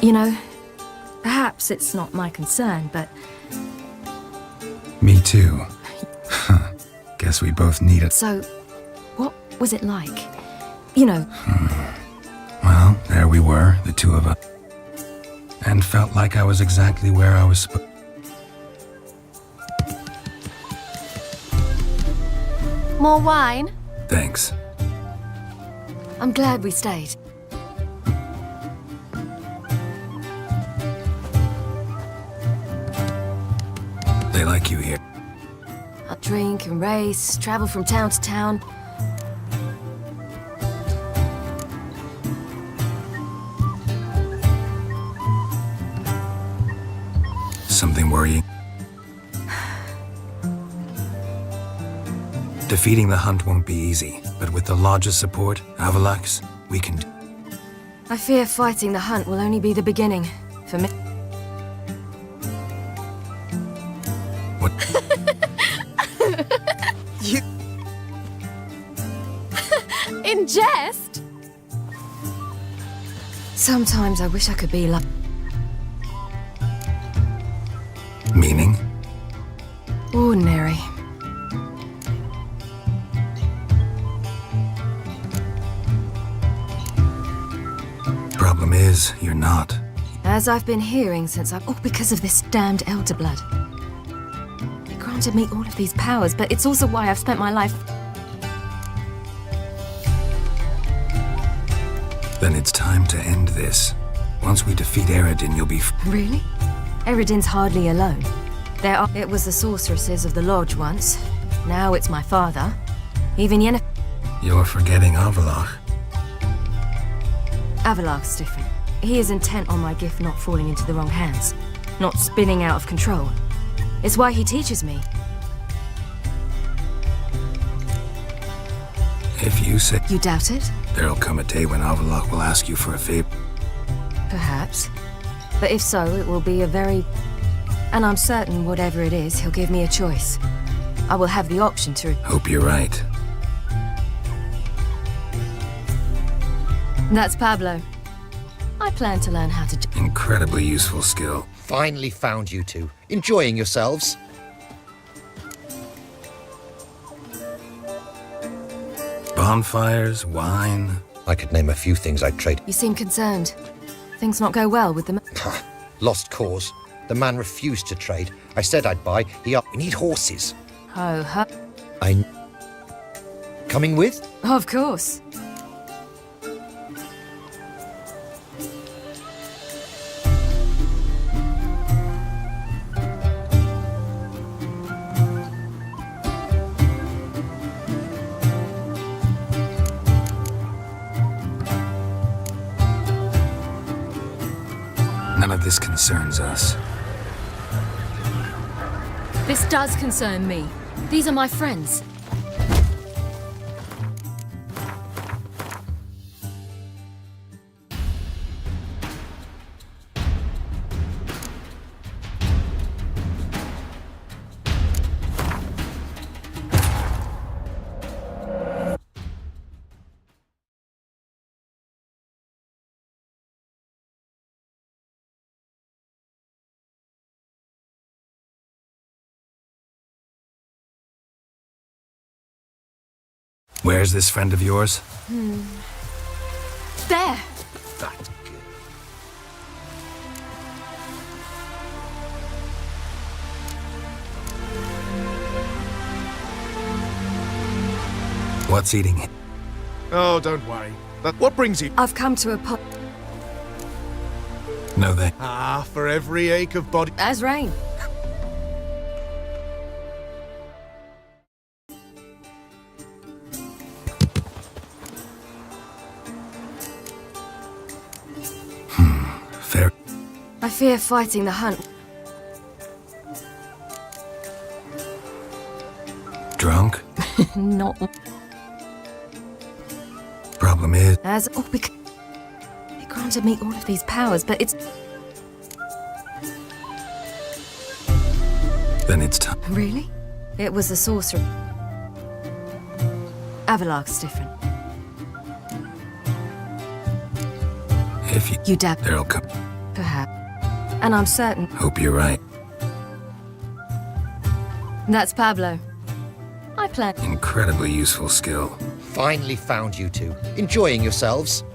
You know, perhaps it's not my concern, but... Me too. Guess we both need it. So, what was it like? You know... Well, there we were, the 2 of us. And felt like I was exactly where I was supposed... More wine? Thanks. I'm glad we stayed. They like you here. I'll drink and race, travel from town to town. Something worrying? Defeating the Hunt won't be easy, but with the Lodge's support, Avalax, we can do. I fear fighting the Hunt will only be the beginning. For me. What? You... In jest? Sometimes I wish I could be like... Meaning? Ordinary. Problem is, you're not. As I've been hearing since I've... Oh, because of this damned elder blood. It granted me all of these powers, but it's also why I've spent my life... Then it's time to end this. Once we defeat Eredin, you'll be... Really? Eredin's hardly alone. It was the sorceresses of the Lodge once. Now it's my father. Even Yennefer... You're forgetting Avalach. Avalach's different. He is intent on my gift not falling into the wrong hands. Not spinning out of control. It's why he teaches me. If you say... You doubt it? There'll come a day when Avalach will ask you for a favor. Perhaps. But if so, it will be a very... And I'm certain whatever it is, he'll give me a choice. I will have the option to... Hope you're right. That's Pablo. I plan to learn how to... Incredibly useful skill. Finally found you two. Enjoying yourselves? Bonfires, wine... I could name a few things I'd trade. You seem concerned. Things not go well with them. Lost cause. The man refused to trade. I said I'd buy. We need horses. Ho, ho. Coming with? Of course. None of this concerns us. This does concern me. These are my friends. Where's this friend of yours? There! That's good. What's eating him? Oh, don't worry. What brings you? I've come to a No, they... Ah, for every ache of body... As rain. Fair. I fear fighting the Hunt. Drunk? Not... Problem is... As... Oh, because... It granted me all of these powers, but it's... Then it's time. Really? It was the sorcerer. Avalach's different. If you doubt... There'll come... Perhaps. And I'm certain... Hope you're right. That's Pablo. I plan... Incredibly useful skill. Finally found you two. Enjoying yourselves?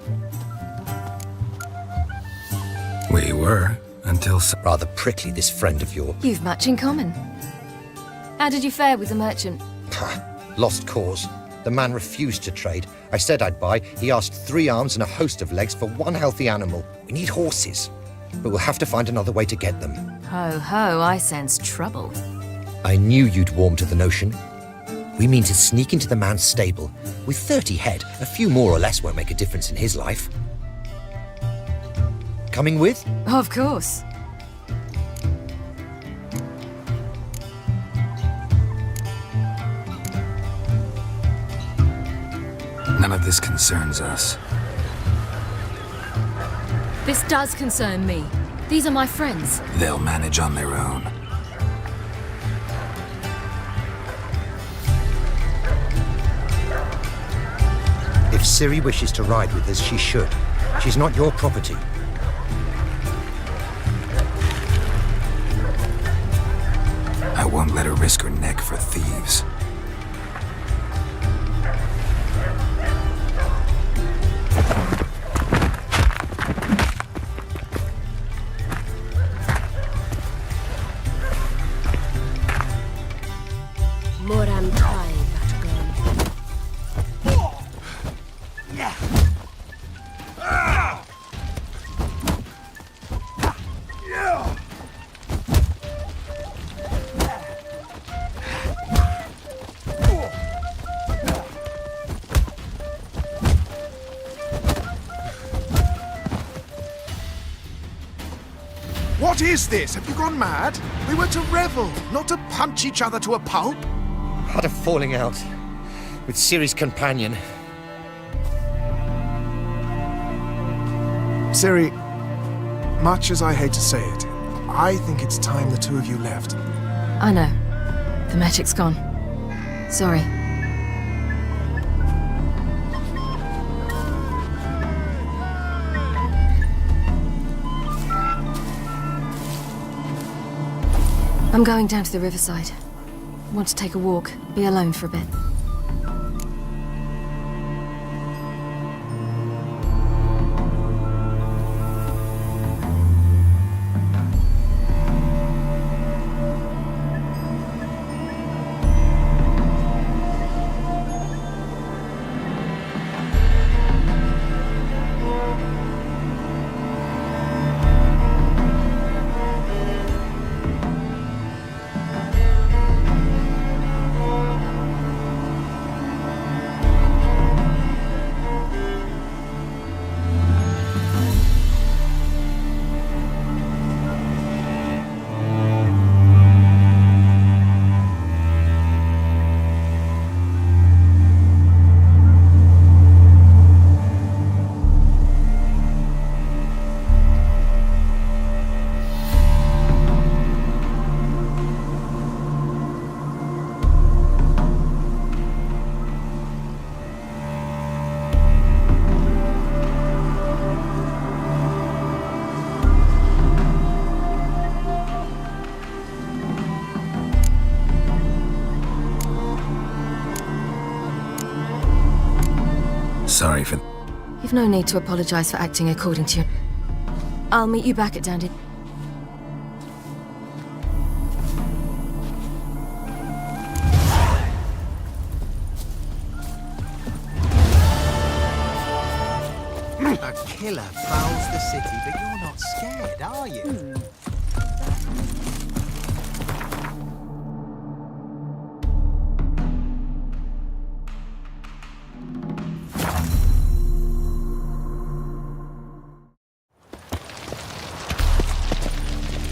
We were, until... Rather prickly, this friend of yours. You've much in common. How did you fare with the merchant? Lost cause. The man refused to trade. I said I'd buy. He asked 3 arms and a host of legs for 1 healthy animal. We need horses, but we'll have to find another way to get them. Ho, ho, I sense trouble. I knew you'd warm to the notion. We mean to sneak into the man's stable. With 30 head, a few more or less won't make a difference in his life. Coming with? Of course. None of this concerns us. This does concern me. These are my friends. They'll manage on their own. If Ciri wishes to ride with us, she should. She's not your property. I won't let her risk her neck for thieves. What is this? Have you gone mad? We were to revel, not to punch each other to a pulp. Had a falling out with Ciri's companion. Ciri, much as I hate to say it, I think it's time the two of you left. I know. The magic's gone. Sorry. I'm going down to the riverside. Want to take a walk, be alone for a bit. Sorry for... You've no need to apologize for acting according to your... I'll meet you back at Dandy. A killer prowls the city, but you're not scared, are you?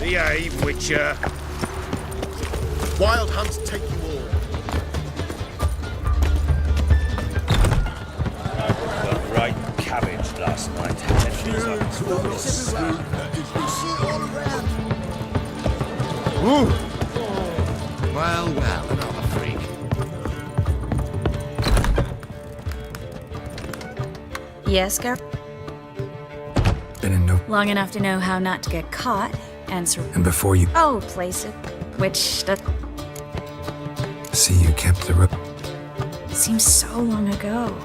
Behave, Witcher. Wild hunts take you all. The right cabbage last night. Well, another freak. Yes, Gar? Been in no... Long enough to know how not to get caught. And before you... Oh, place it. Which... See, you kept the rope. Seems so long ago.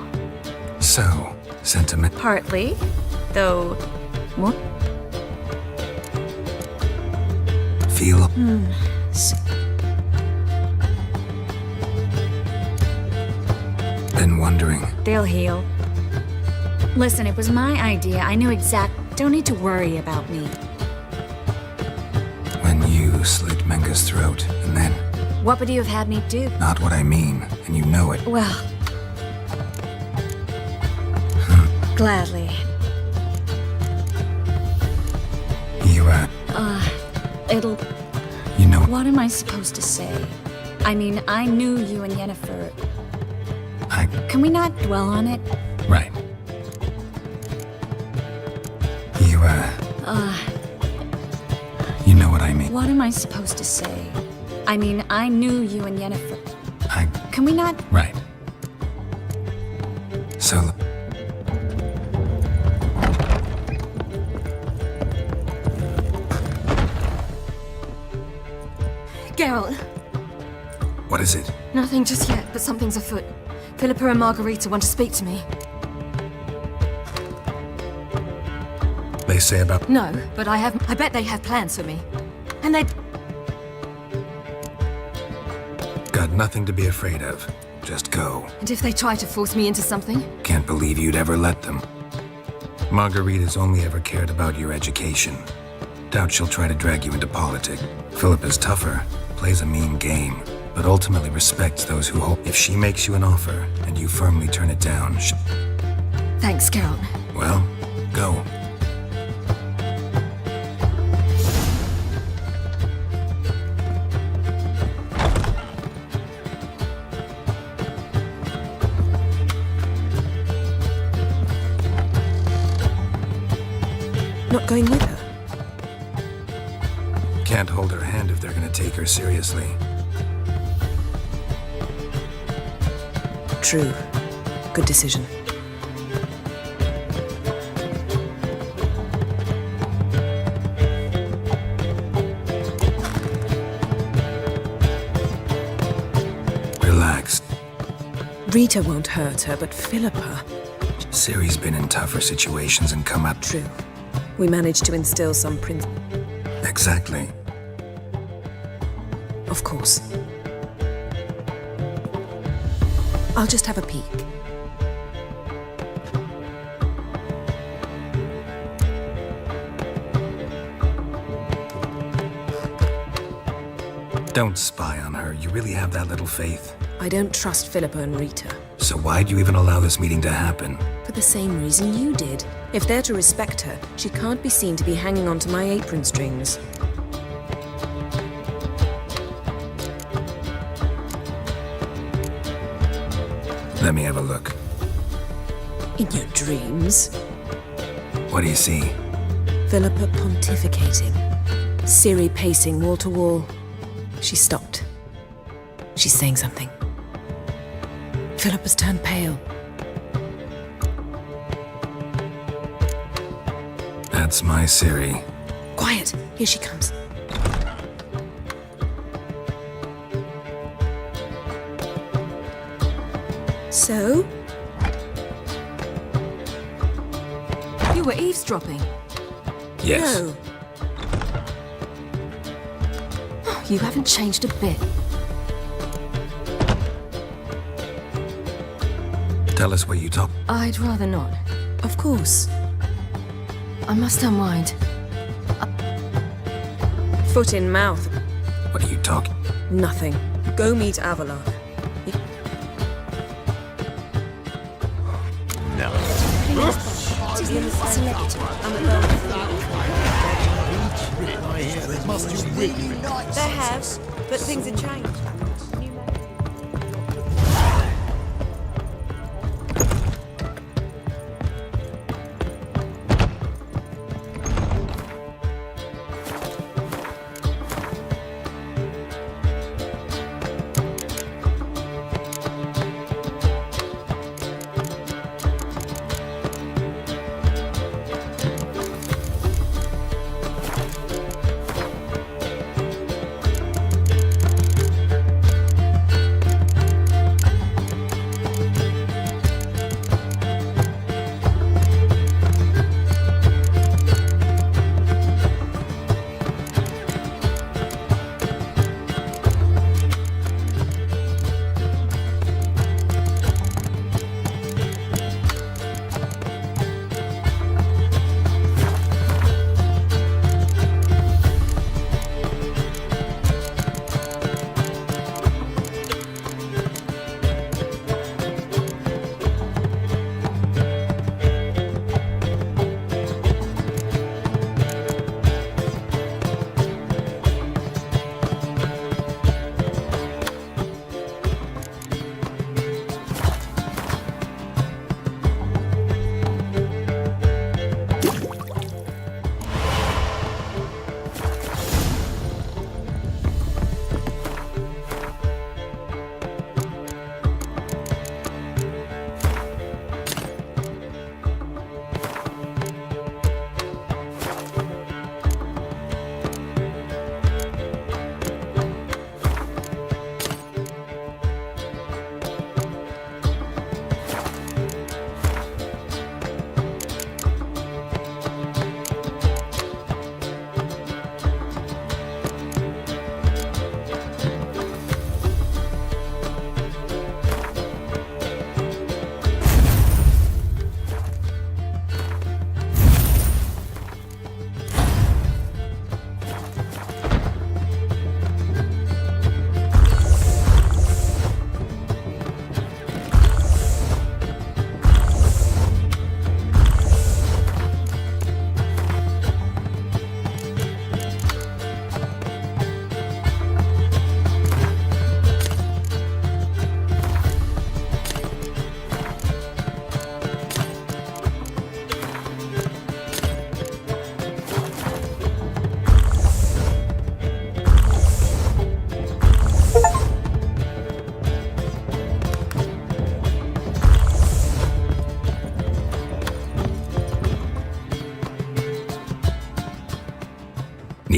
So, sentiment... Partly. Though... What? Feel... Been wondering. They'll heal. Listen, it was my idea. I knew exact... Don't need to worry about me. When you slit Menga's throat, and then... What would you have had me do? Not what I mean, and you know it. Well... Gladly. You, It'll... You know... What am I supposed to say? I mean, I knew you and Yennefer... I Can we not dwell on it? Right. You know what I mean. What am I supposed to say? I mean, I knew you and Yennefer. Can we not? Right. So... Geralt, What is it? nothing just yet, but something's afoot. Philippa and Margarita want to speak to me. They say about... No, but I bet they have plans for me. And they... Got nothing to be afraid of. Just go. And if they try to force me into something? Can't believe you'd ever let them. Margarita's only ever cared about your education. Doubt she'll try to drag you into politics. Philippa's tougher, plays a mean game, but ultimately respects those who hope. If she makes you an offer, and you firmly turn it down, Thanks, Geralt. well, go. Not going with her? Can't hold her hand if they're gonna take her seriously. True. Good decision. Relax. Rita won't hurt her, but Philippa... Ciri's been in tougher situations and come out... True. We managed to instill some Exactly. Of course. I'll just have a peek. Don't spy on her. You really have that little faith. I don't trust Philippa and Rita. So why'd you even allow this meeting to happen? For the same reason you did. If they're to respect her, she can't be seen to be hanging onto my apron strings. Let me have a look. In your dreams? What do you see? Philippa pontificating. Ciri pacing wall to wall. She stopped. She's saying something. Philippa's turned pale. That's my Ciri. Quiet! Here she comes. So? You were eavesdropping. Yes. No. You haven't changed a bit. Tell us what you talk. I'd rather not. Of course. I must unwind. Foot in mouth. What are you talking? Nothing. Go meet Avalar. No. There have, but things have changed.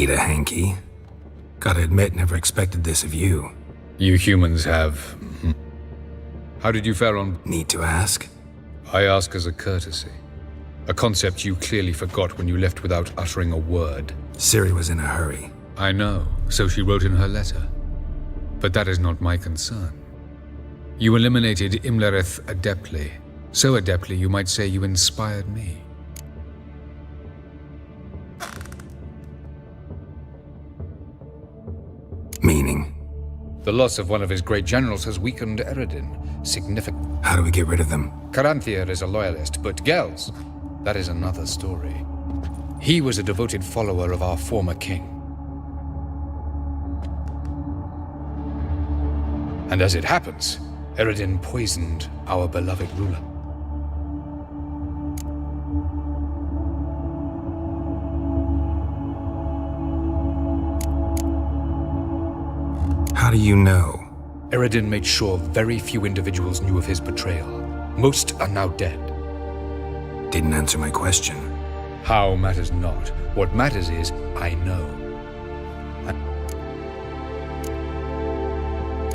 Need a hanky? Gotta admit, never expected this of you. You humans have... How did you fare on... Need to ask? I ask as a courtesy. A concept you clearly forgot when you left without uttering a word. Ciri was in a hurry. I know, so she wrote in her letter. But that is not my concern. You eliminated Imlerith adeptly. So adeptly you might say you inspired me. Meaning? The loss of one of his great generals has weakened Eredin. Significant. How do we get rid of them? Caranthier is a loyalist, but Gels, that is another story. He was a devoted follower of our former king. And as it happens, Eredin poisoned our beloved ruler. How do you know? Eredin made sure very few individuals knew of his betrayal. Most are now dead. Didn't answer my question. How matters not. What matters is, I know.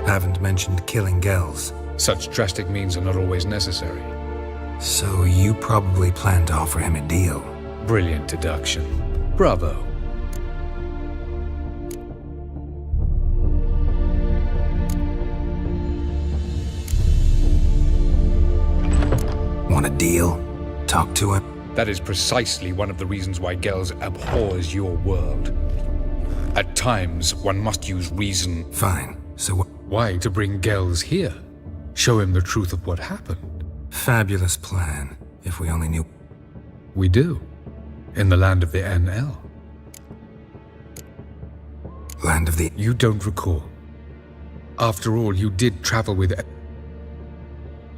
Haven't mentioned killing Gels. Such drastic means are not always necessary. So you probably plan to offer him a deal. Brilliant deduction. Bravo. Want a deal? Talk to him? That is precisely one of the reasons why Gels abhors your world. At times, one must use reason. Fine. So why to bring Gels here? Show him the truth of what happened. Fabulous plan. If we only knew. We do. In the land of the NL. Land of the... You don't recall. After all, you did travel with...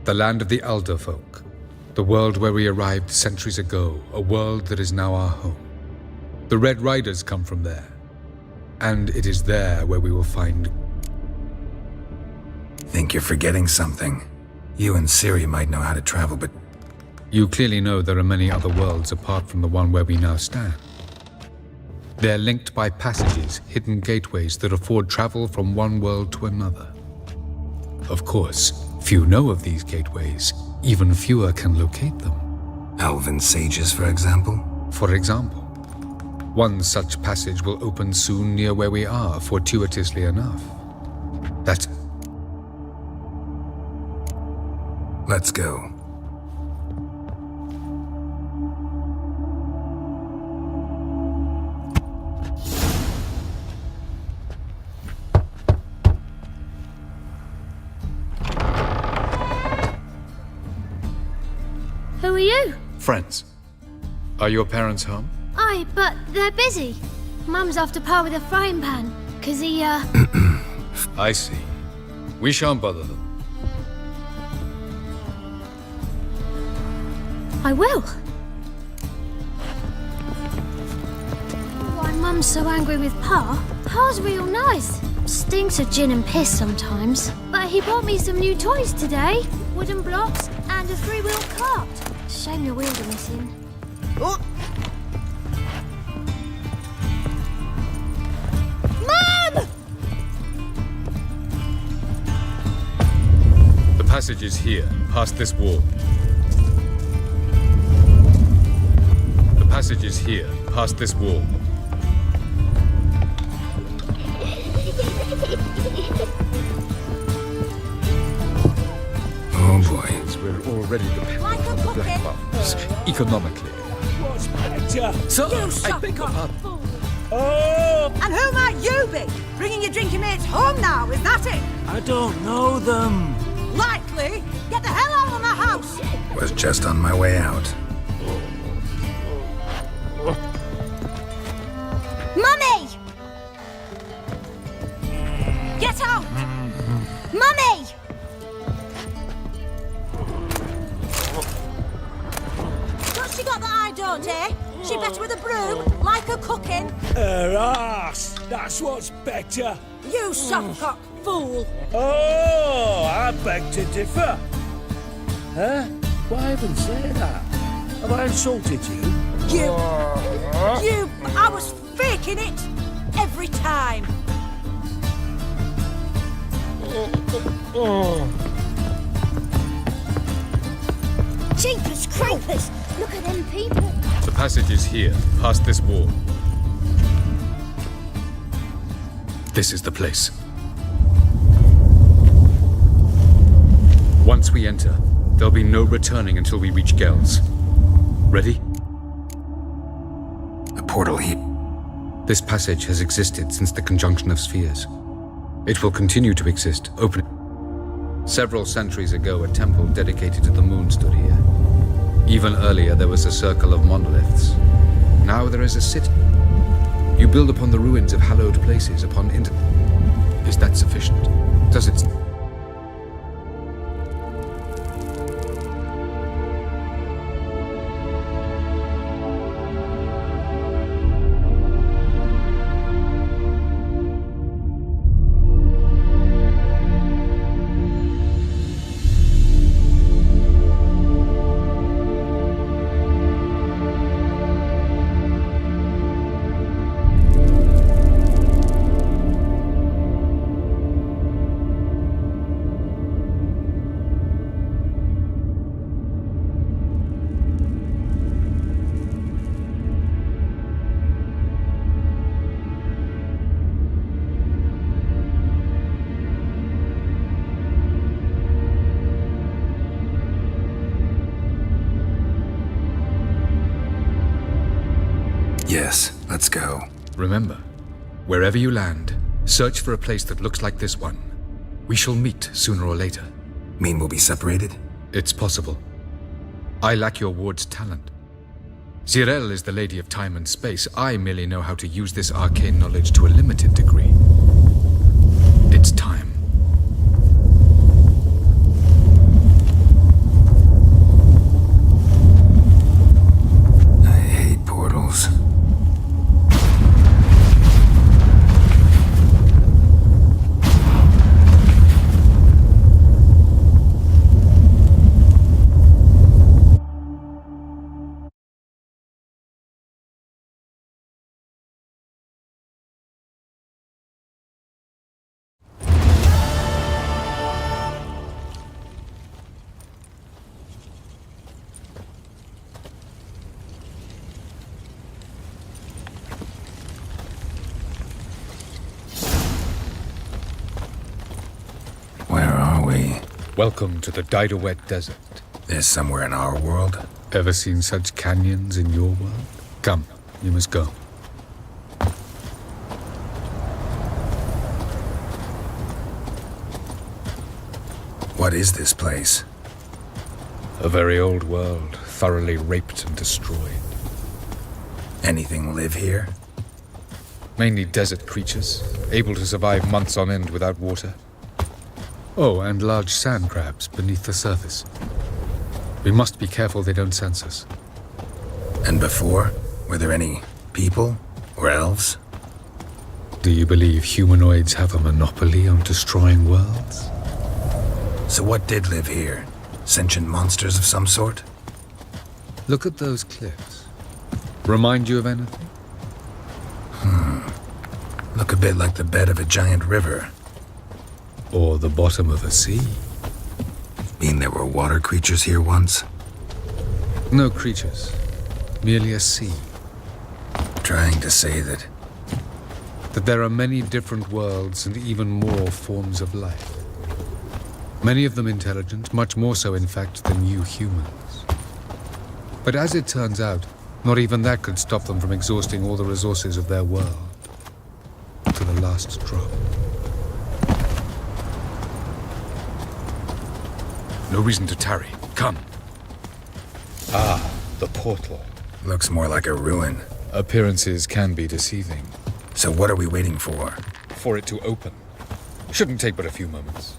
The land of the Elder folk. The world where we arrived centuries ago. A world that is now our home. The Red Riders come from there. And it is there where we will find... Think you're forgetting something. You and Ciri might know how to travel, but... You clearly know there are many other worlds apart from the one where we now stand. They're linked by passages, hidden gateways that afford travel from one world to another. Of course, few know of these gateways. Even fewer can locate them. Elven sages, for example? For example. One such passage will open soon near where we are, fortuitously enough. That's... Let's go. Who are you? Friends. Are your parents home? Aye, but they're busy. Mum's off to par with a frying pan, 'cause he, I see. We shan't bother them. I will. Why Mum's so angry with Pa? Pa's real nice. Stinks of gin and piss sometimes. But he bought me some new toys today. Wooden blocks and a 3-wheel cart. Shame the wheels are missing. Oh. Mum! The passage is here, past this wall. The passage is here, past this wall. Oh boy. We're already dependent on the Black Mountains, economically. What's better? So, I beg your pardon. Oh! And who might you be? Bringing your drinking mates home now, is that it? I don't know them. Likely. Get the hell out of my house! Was just on my way out. Mummy! Get out! Mummy! What's she got that I don't, eh? She better with a broom, like her cooking. Her arse! That's what's better. You softcock fool! Oh, I beg to differ. Huh? Why even say that? Have I insulted you? I was faking it! every time. Jeepers creepers! Look at them people. The passage is here, past this wall. This is the place. Once we enter, there'll be no returning until we reach Gel's. Ready? A portal here. This passage has existed since the conjunction of spheres. It will continue to exist, open. Several centuries ago, a temple dedicated to the moon stood here. Even earlier, there was a circle of monoliths. Now there is a city. You build upon the ruins of hallowed places, upon Is that sufficient? Does it... Yes, let's go. Remember, wherever you land, search for a place that looks like this one. We shall meet sooner or later. Mean we'll be separated? It's possible. I lack your ward's talent. Zirel is the Lady of Time and Space. I merely know how to use this arcane knowledge to a limited degree. It's time. I hate portals. Welcome to the Didowet Desert. There's somewhere in our world? Ever seen such canyons in your world? Come, you must go. What is this place? A very old world, thoroughly raped and destroyed. Anything live here? Mainly desert creatures, able to survive months on end without water. Oh, and large sand crabs beneath the surface. We must be careful they don't sense us. And before? Were there any people or elves? Do you believe humanoids have a monopoly on destroying worlds? So what did live here? Sentient monsters of some sort? Look at those cliffs. Remind you of anything? Look a bit like the bed of a giant river. Or the bottom of a sea. Mean there were water creatures here once? No creatures. Merely a sea. Trying to say that there are many different worlds and even more forms of life. Many of them intelligent, much more so in fact than you humans. But as it turns out, not even that could stop them from exhausting all the resources of their world. To the last drop. No reason to tarry. Come. Ah, the portal. Looks more like a ruin. Appearances can be deceiving. So what are we waiting for? For it to open. Shouldn't take but a few moments.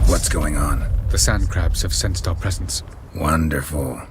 What's going on? The sand crabs have sensed our presence. Wonderful.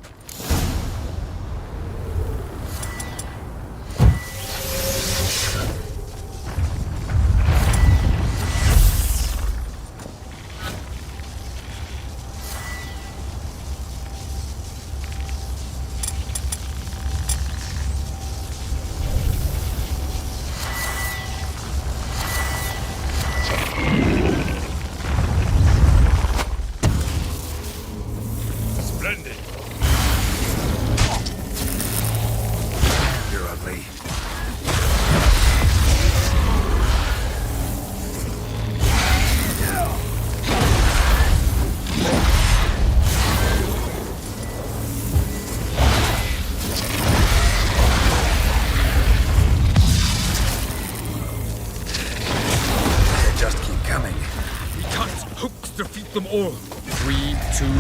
Oh, 3, 2, 1.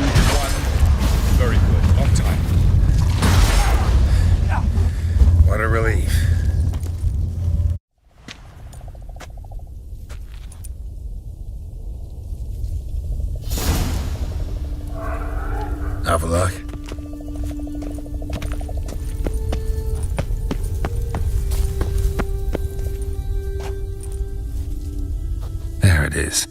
Very good. On time. What a relief. Have a look. There it is.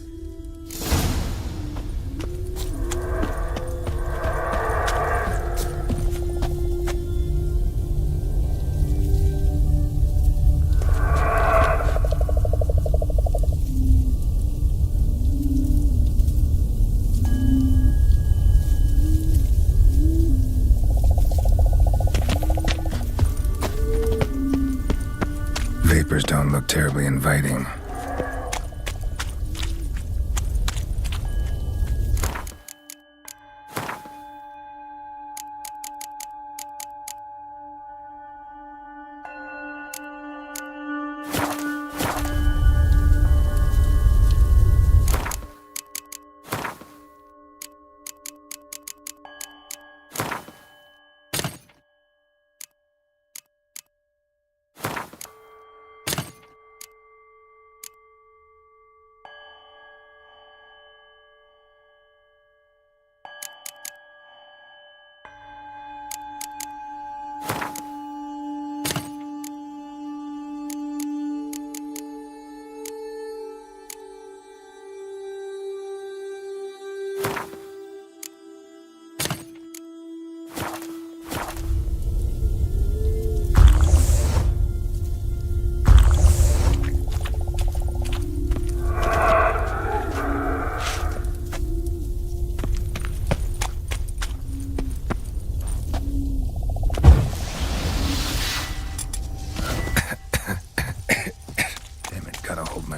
Vapors don't look terribly inviting.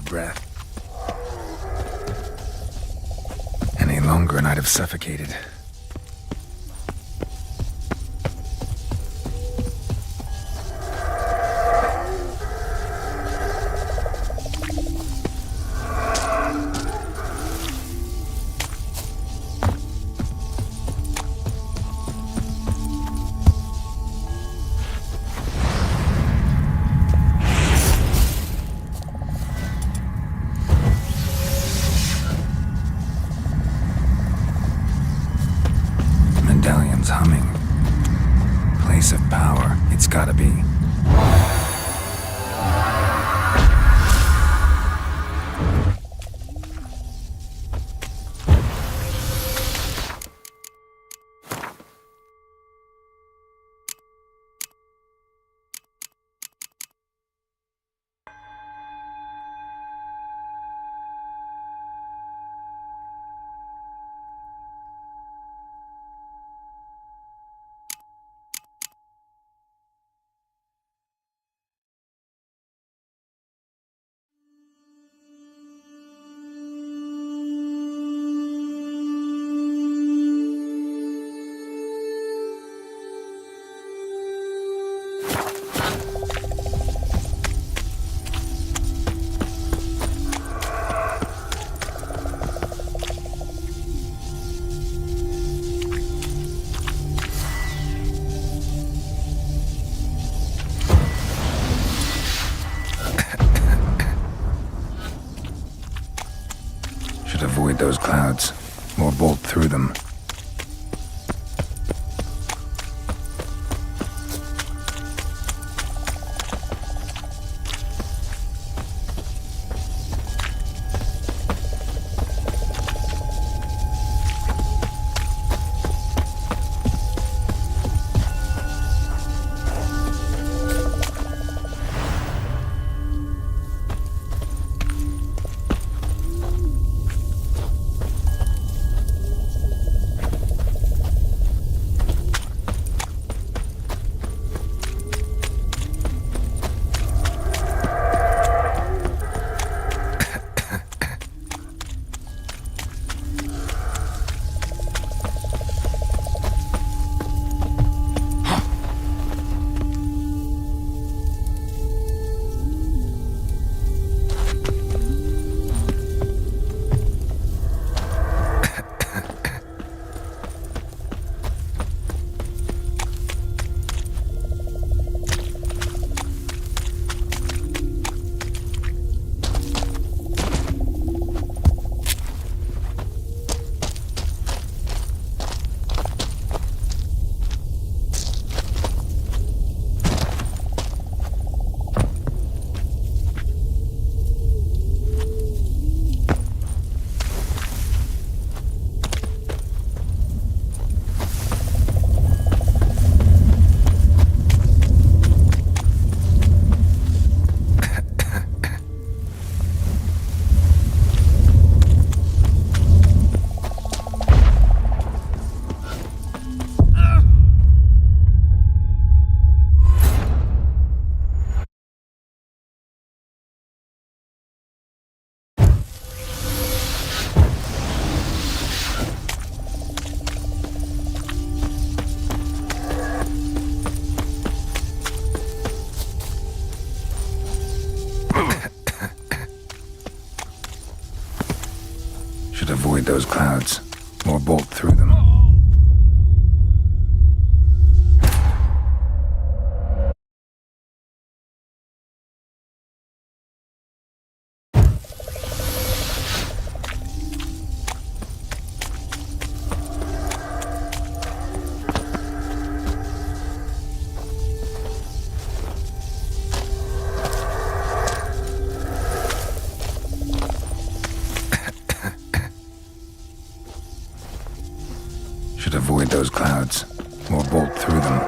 Breath. Any longer and I'd have suffocated. Medallion's humming. Place of power, it's gotta be. Should avoid those clouds, or bolt through them. Should avoid those clouds, or bolt through them. Should avoid those clouds, or bolt through them.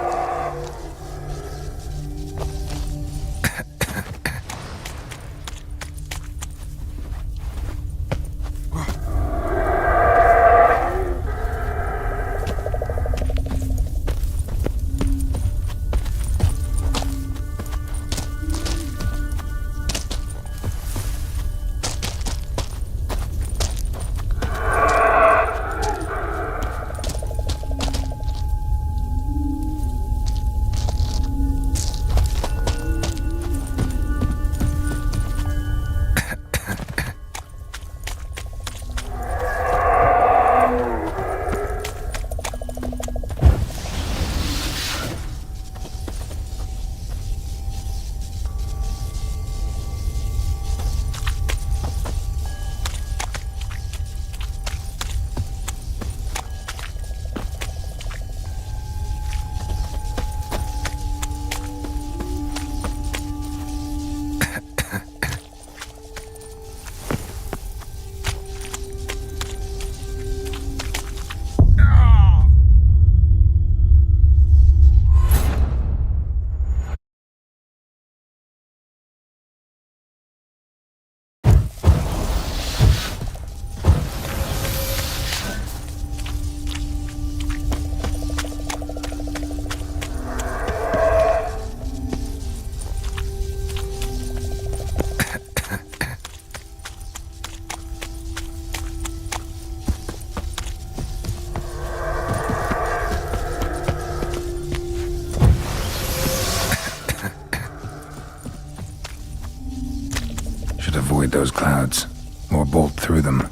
Should avoid those clouds, or bolt through them.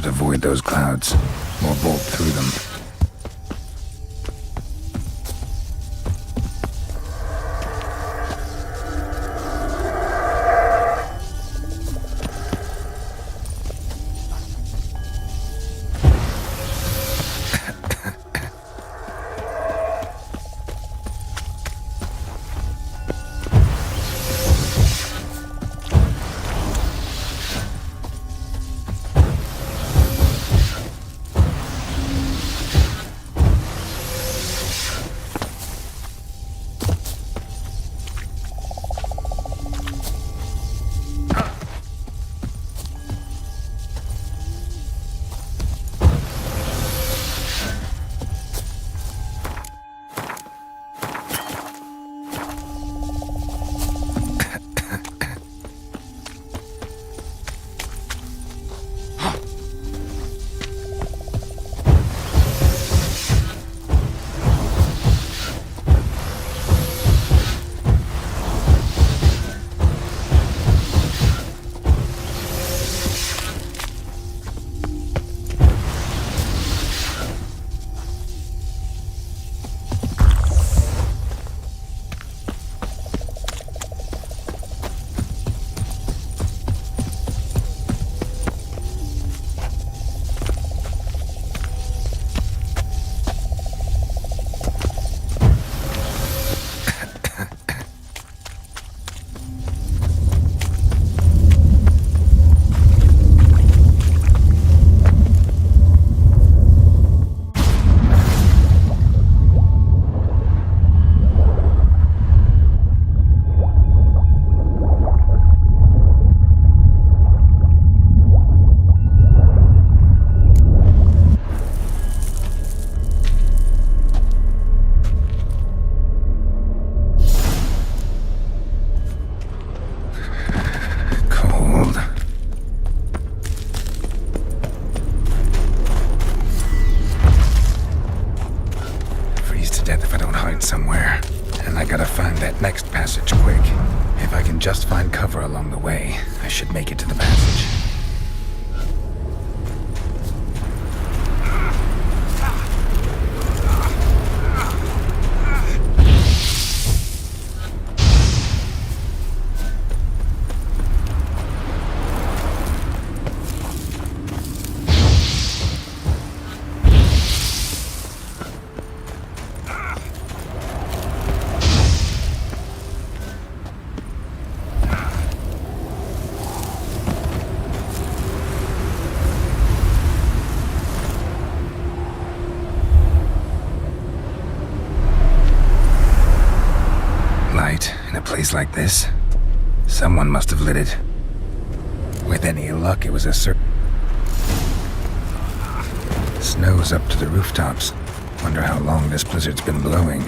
Avoid those clouds, or bolt through them. don't hide somewhere. And I gotta find that next passage quick. If I can just find cover along the way, I should make it to the passage. In a place like this, someone must have lit it. With any luck, it was a snow's up to the rooftops. Wonder how long this blizzard's been blowing.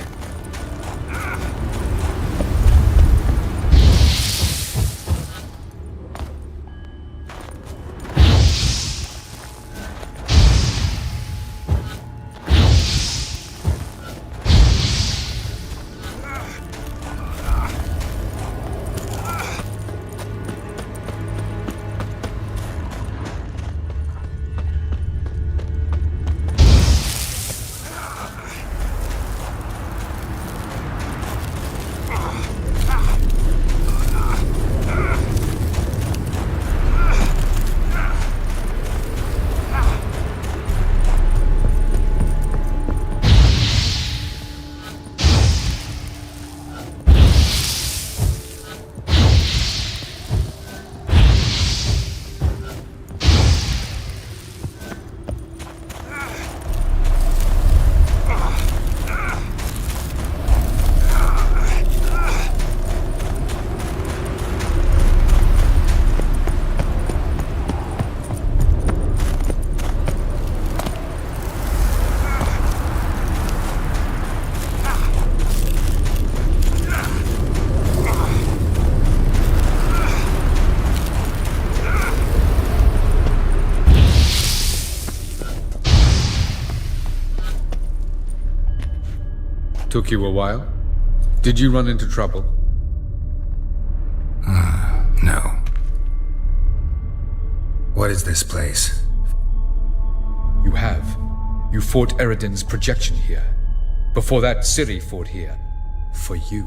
Took you a while? Did you run into trouble? No. What is this place? You have. You fought Eridan's projection here. Before that, Ciri fought here. For you.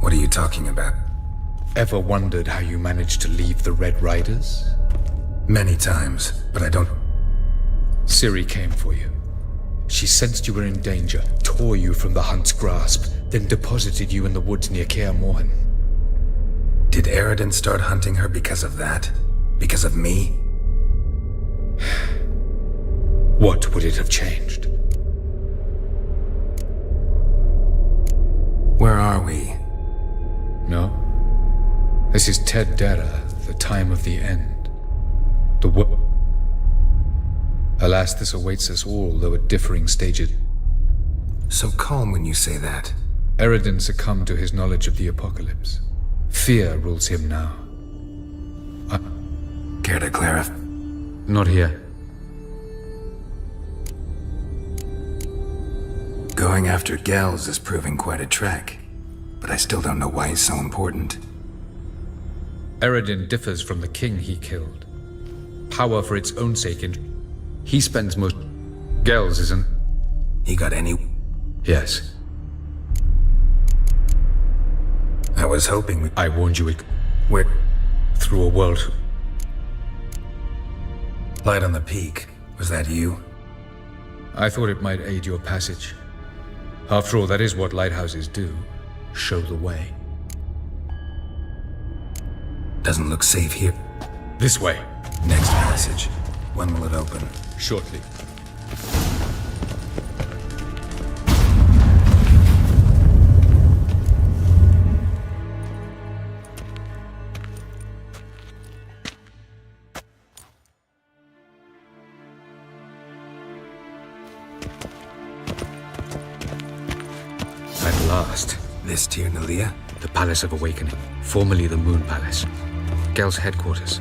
What are you talking about? Ever wondered how you managed to leave the Red Riders? Many times, but I don't... Ciri came for you. She sensed you were in danger, tore you from the Hunt's grasp, then deposited you in the woods near Kaer Morhen. Did Eridan start hunting her because of that? Because of me? What would it have changed? Where are we? No. This is Ted Dera, the time of the end. Alas, this awaits us all, though at differing stages. So calm when you say that. Eridan succumbed to his knowledge of the apocalypse. Fear rules him now. Care to clarify? Not here. Going after Gels is proving quite a trek, but I still don't know why he's so important. Eridan differs from the king he killed. Power for its own sake, and he spends most... Gels isn't... He got any... Yes. I was hoping I warned you it... Where? Through a world... Light on the peak. Was that you? I thought it might aid your passage. After all, that is what lighthouses do. Show the way. Doesn't look safe here. This way. Next passage. When will it open? Shortly. At last. This Tir Nalia? The Palace of Awakening, formerly the Moon Palace. Gel's headquarters.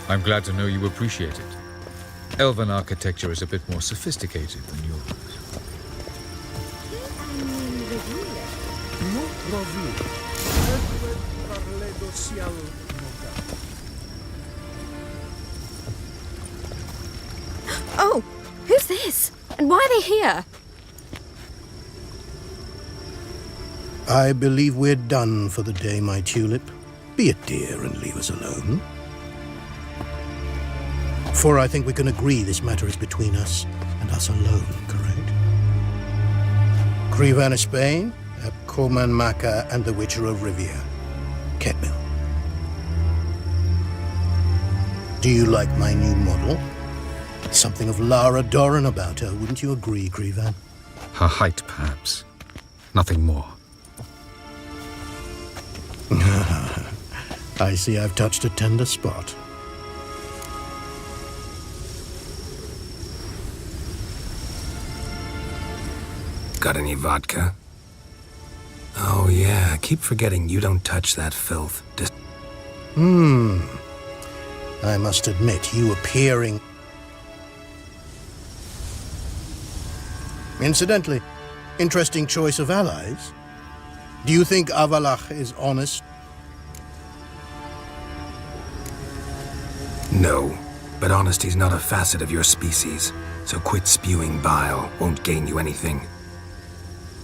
I'm glad to know you appreciate it. Elven architecture is a bit more sophisticated than yours. Oh, who's this? And why are they here? I believe we're done for the day, my tulip. Be a dear and leave us alone. For I think we can agree this matter is between us and us alone, correct? Crevan of Spain, Coman Maca, and the Witcher of Rivia, Ketmil. Do you like my new model? Something of Lara Doran about her, wouldn't you agree, Crevan? Her height, perhaps. Nothing more. I see I've touched a tender spot. Got any vodka? Oh yeah, I keep forgetting you don't touch that filth. I must admit, you appearing... Incidentally, interesting choice of allies. Do you think Avalach is honest? No, but honesty's not a facet of your species, so quit spewing bile, won't gain you anything.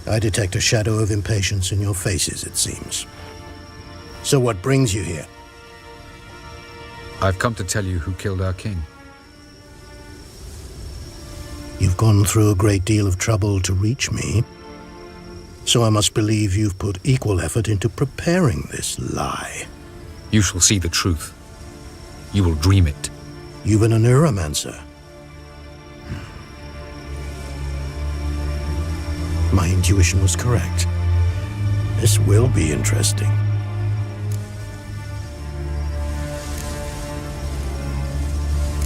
I detect a shadow of impatience in your faces, it seems. So what brings you here? I've come to tell you who killed our king. You've gone through a great deal of trouble to reach me, so I must believe you've put equal effort into preparing this lie. You shall see the truth. You will dream it. You've been a neuromancer. My intuition was correct. This will be interesting.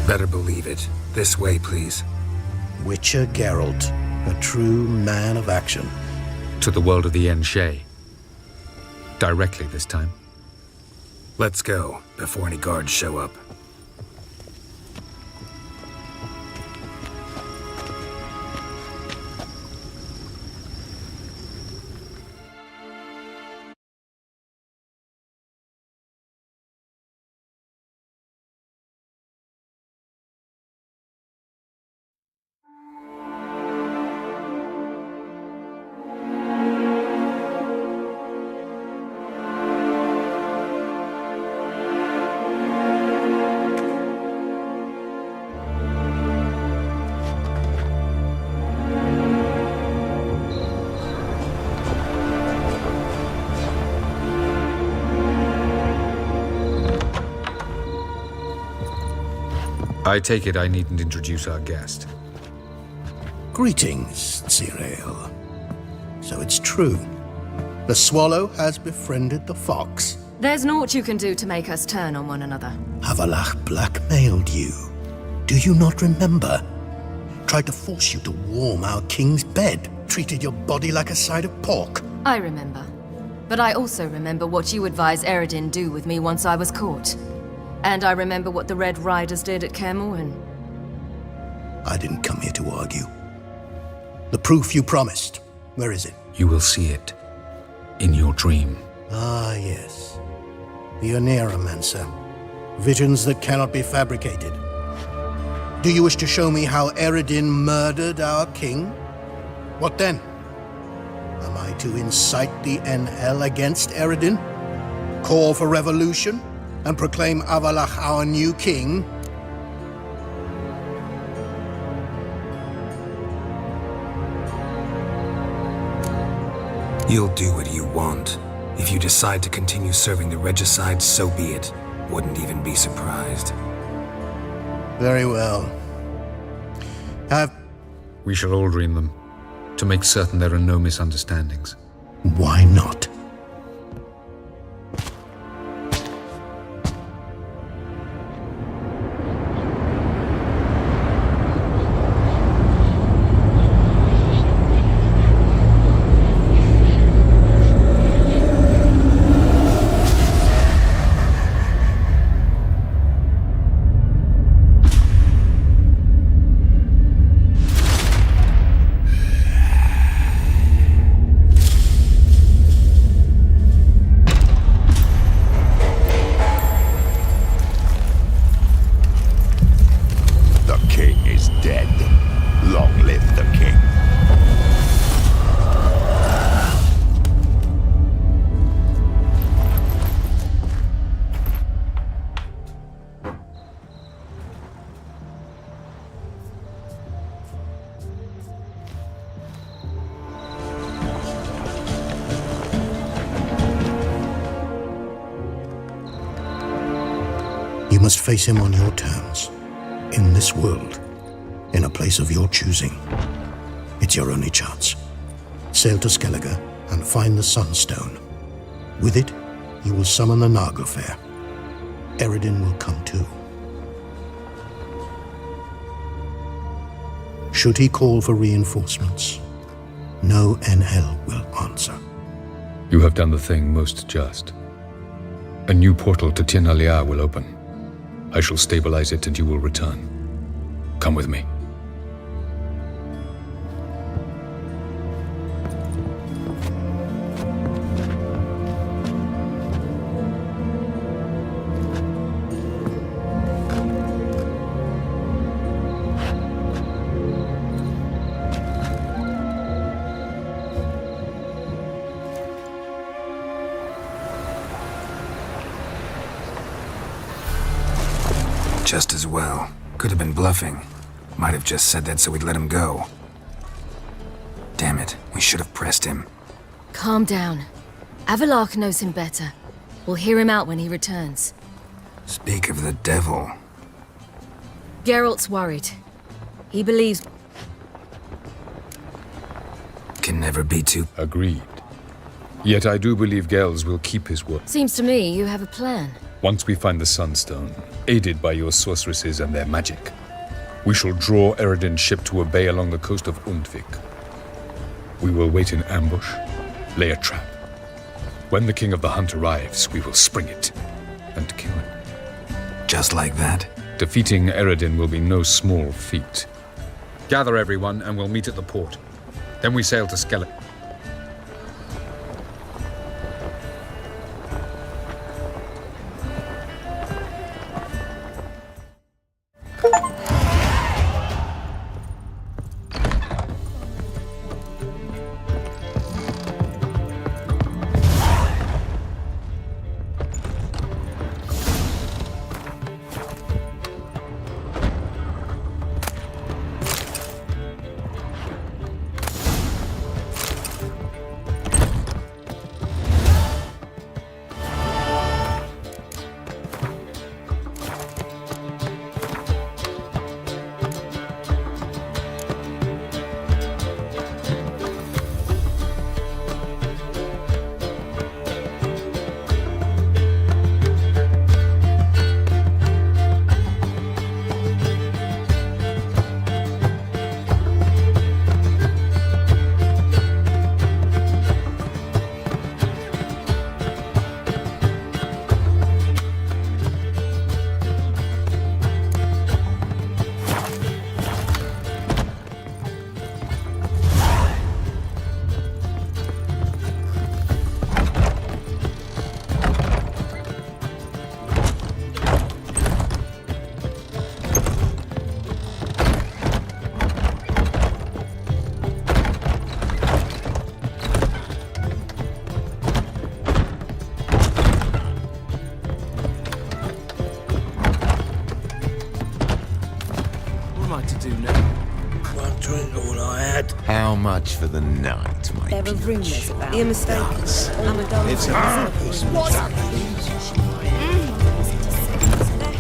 Better believe it. This way, please. Witcher Geralt, a true man of action. To the world of the Enshe. Directly this time. Let's go, before any guards show up. I take it I needn't introduce our guest. Greetings, Cyril. So it's true. The swallow has befriended the fox. There's naught you can do to make us turn on one another. Avalach blackmailed you. Do you not remember? Tried to force you to warm our king's bed. Treated your body like a side of pork. I remember. But I also remember what you advised Eredin do with me once I was caught. And I remember what the Red Riders did at Kaer Morhen. I didn't come here to argue. The proof you promised, where is it? You will see it. In your dream. Ah, yes. The Oneiromancer. Visions that cannot be fabricated. Do you wish to show me how Eredin murdered our king? What then? Am I to incite the NL against Eredin? Call for revolution? And proclaim Avalach our new king? You'll do what you want. If you decide to continue serving the regicide, so be it. Wouldn't even be surprised. Very well. We shall all dream them, to make certain there are no misunderstandings. Why not? You must face him on your terms, in this world, in a place of your choosing. It's your only chance. Sail to Skellige and find the Sunstone. With it, you will summon the Naga Fair. Eredin will come too. Should he call for reinforcements, no NL will answer. You have done the thing most just. A new portal to Tirnalia will open. I shall stabilize it and you will return. Come with me. Just as well. Could have been bluffing. Might have just said that so we'd let him go. Damn it, we should have pressed him. Calm down. Avalok knows him better. We'll hear him out when he returns. Speak of the devil. Geralt's worried. He believes... Can never be too... Agreed. Yet I do believe Gels will keep his word. Seems to me you have a plan. Once we find the Sunstone, aided by your sorceresses and their magic, we shall draw Eredin's ship to a bay along the coast of Undvik. We will wait in ambush, lay a trap. When the King of the Hunt arrives, we will spring it and kill him. Just like that? Defeating Eredin will be no small feat. Gather everyone and we'll meet at the port. Then we sail to Skellige. How much for the night, my There are rumours about You're mistaken. I'm a dog. It's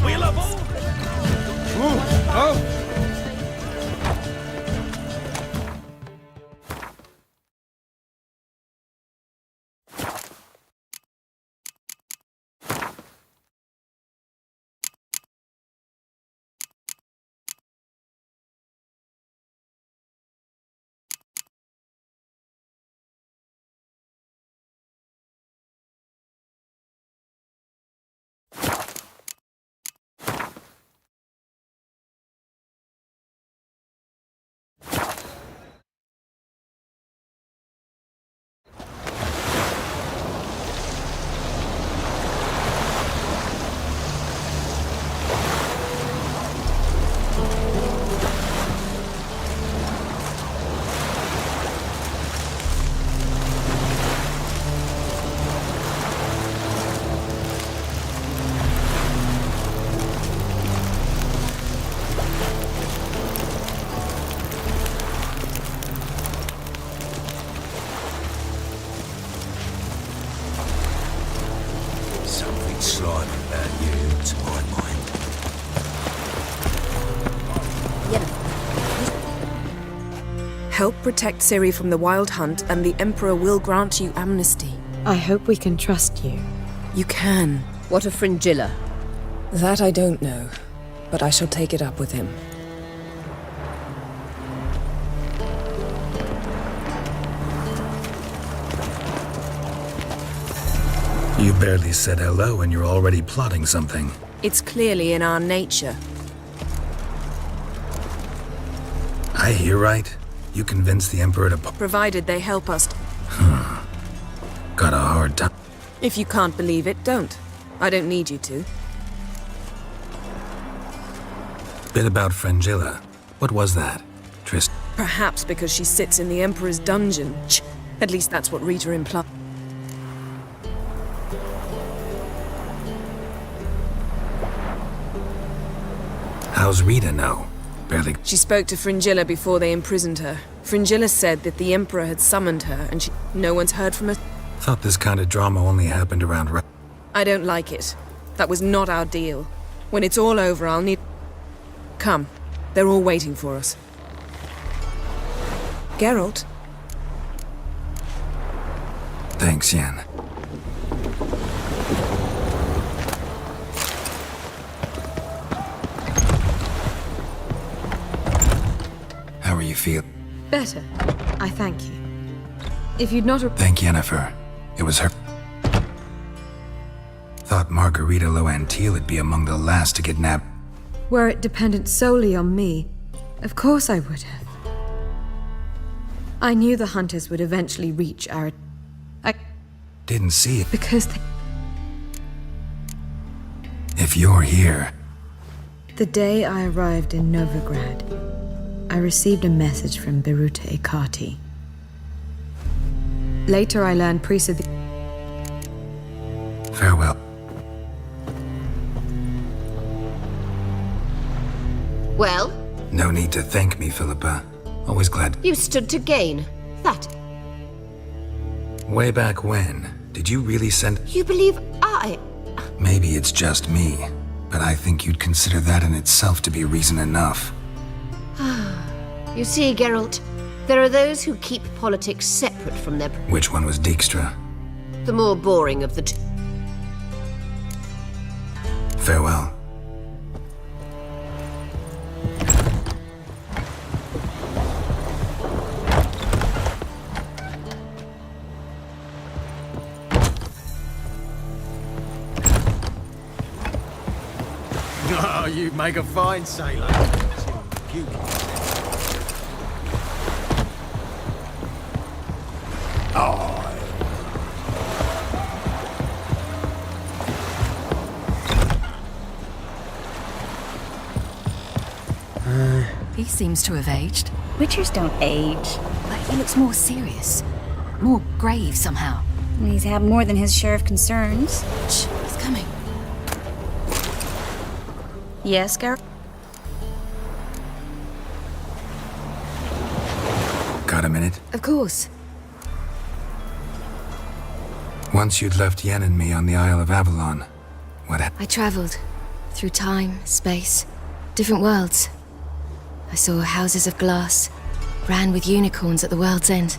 We'll have all... Oh! Something slimy about you, to my mind. Help protect Ciri from the Wild Hunt, and the Emperor will grant you amnesty. I hope we can trust you. You can. What of Fringilla? That I don't know, but I shall take it up with him. You barely said hello and you're already plotting something. It's clearly in our nature. I hear right. You convinced the Emperor to... Provided they help us. Got a hard time. If you can't believe it, don't. I don't need you to. Bit about Fringilla. What was that? Trist... Perhaps because she sits in the Emperor's dungeon. At least that's what Rita implied. How's Rita now? Barely... She spoke to Fringilla before they imprisoned her. Fringilla said that the Emperor had summoned her, and no one's heard from her. Thought this kind of drama only happened around... I don't like it. That was not our deal. When it's all over, I'll need... Come. They're all waiting for us. Geralt? Thanks, Yen. How are you feeling? Better. I thank you. If you'd not... Thank Yennefer. It was her... Thought Margarita Loantil would be among the last to get nabbed. Were it dependent solely on me, of course I would have. I knew the hunters would eventually reach our... I didn't see it. Because they... If you're here... The day I arrived in Novigrad, I received a message from Beruta Ikati. Later I learned priests of the... Farewell. Well? No need to thank me, Philippa. Always glad. You stood to gain. That. Way back when, did you really send... You believe I... Maybe it's just me, but I think you'd consider that in itself to be reason enough. You see, Geralt, there are those who keep politics separate from their... Which one was Dijkstra? The more boring of the two. Farewell. Oh, you make a fine sailor. He seems to have aged. Witchers don't age. But he looks more serious. More grave somehow. He's had more than his share of concerns. Shh, he's coming. Yes, Gareth? Got a minute? Of course. Once you'd left Yen and me on the Isle of Avalon, what happened? I traveled through time, space, different worlds. I saw houses of glass, ran with unicorns at the world's end.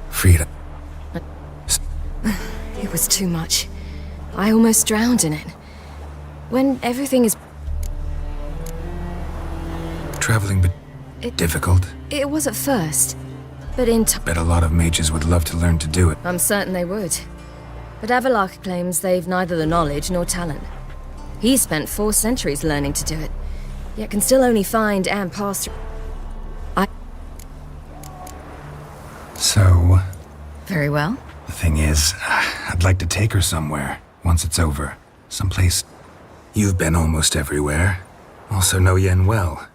Frida. It was too much. I almost drowned in it. When everything is... Traveling, but difficult. It was at first, but in time... Bet a lot of mages would love to learn to do it. I'm certain they would. But Avalok claims they've neither the knowledge nor talent. He spent 4 centuries learning to do it, yet can still only find and pass through... So... Very well. The thing is, I'd like to take her somewhere, once it's over. Someplace... You've been almost everywhere. Also know Yen well.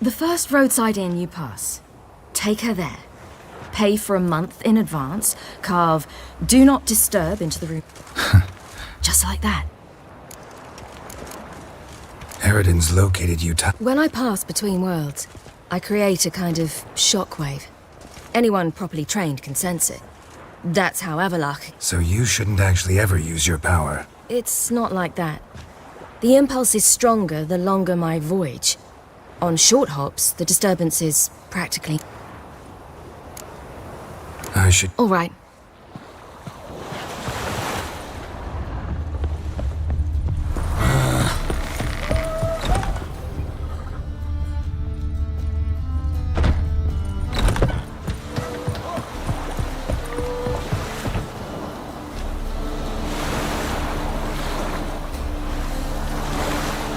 The first roadside inn you pass. Take her there. Pay for a month in advance. Carve "Do Not Disturb" into the room. Just like that. Eridan's located you When I pass between worlds, I create a kind of shockwave. Anyone properly trained can sense it. That's how Avalok... So you shouldn't actually ever use your power. It's not like that. The impulse is stronger the longer my voyage. On short hops, the disturbance is practically... I should... All right.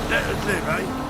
Let us live, eh?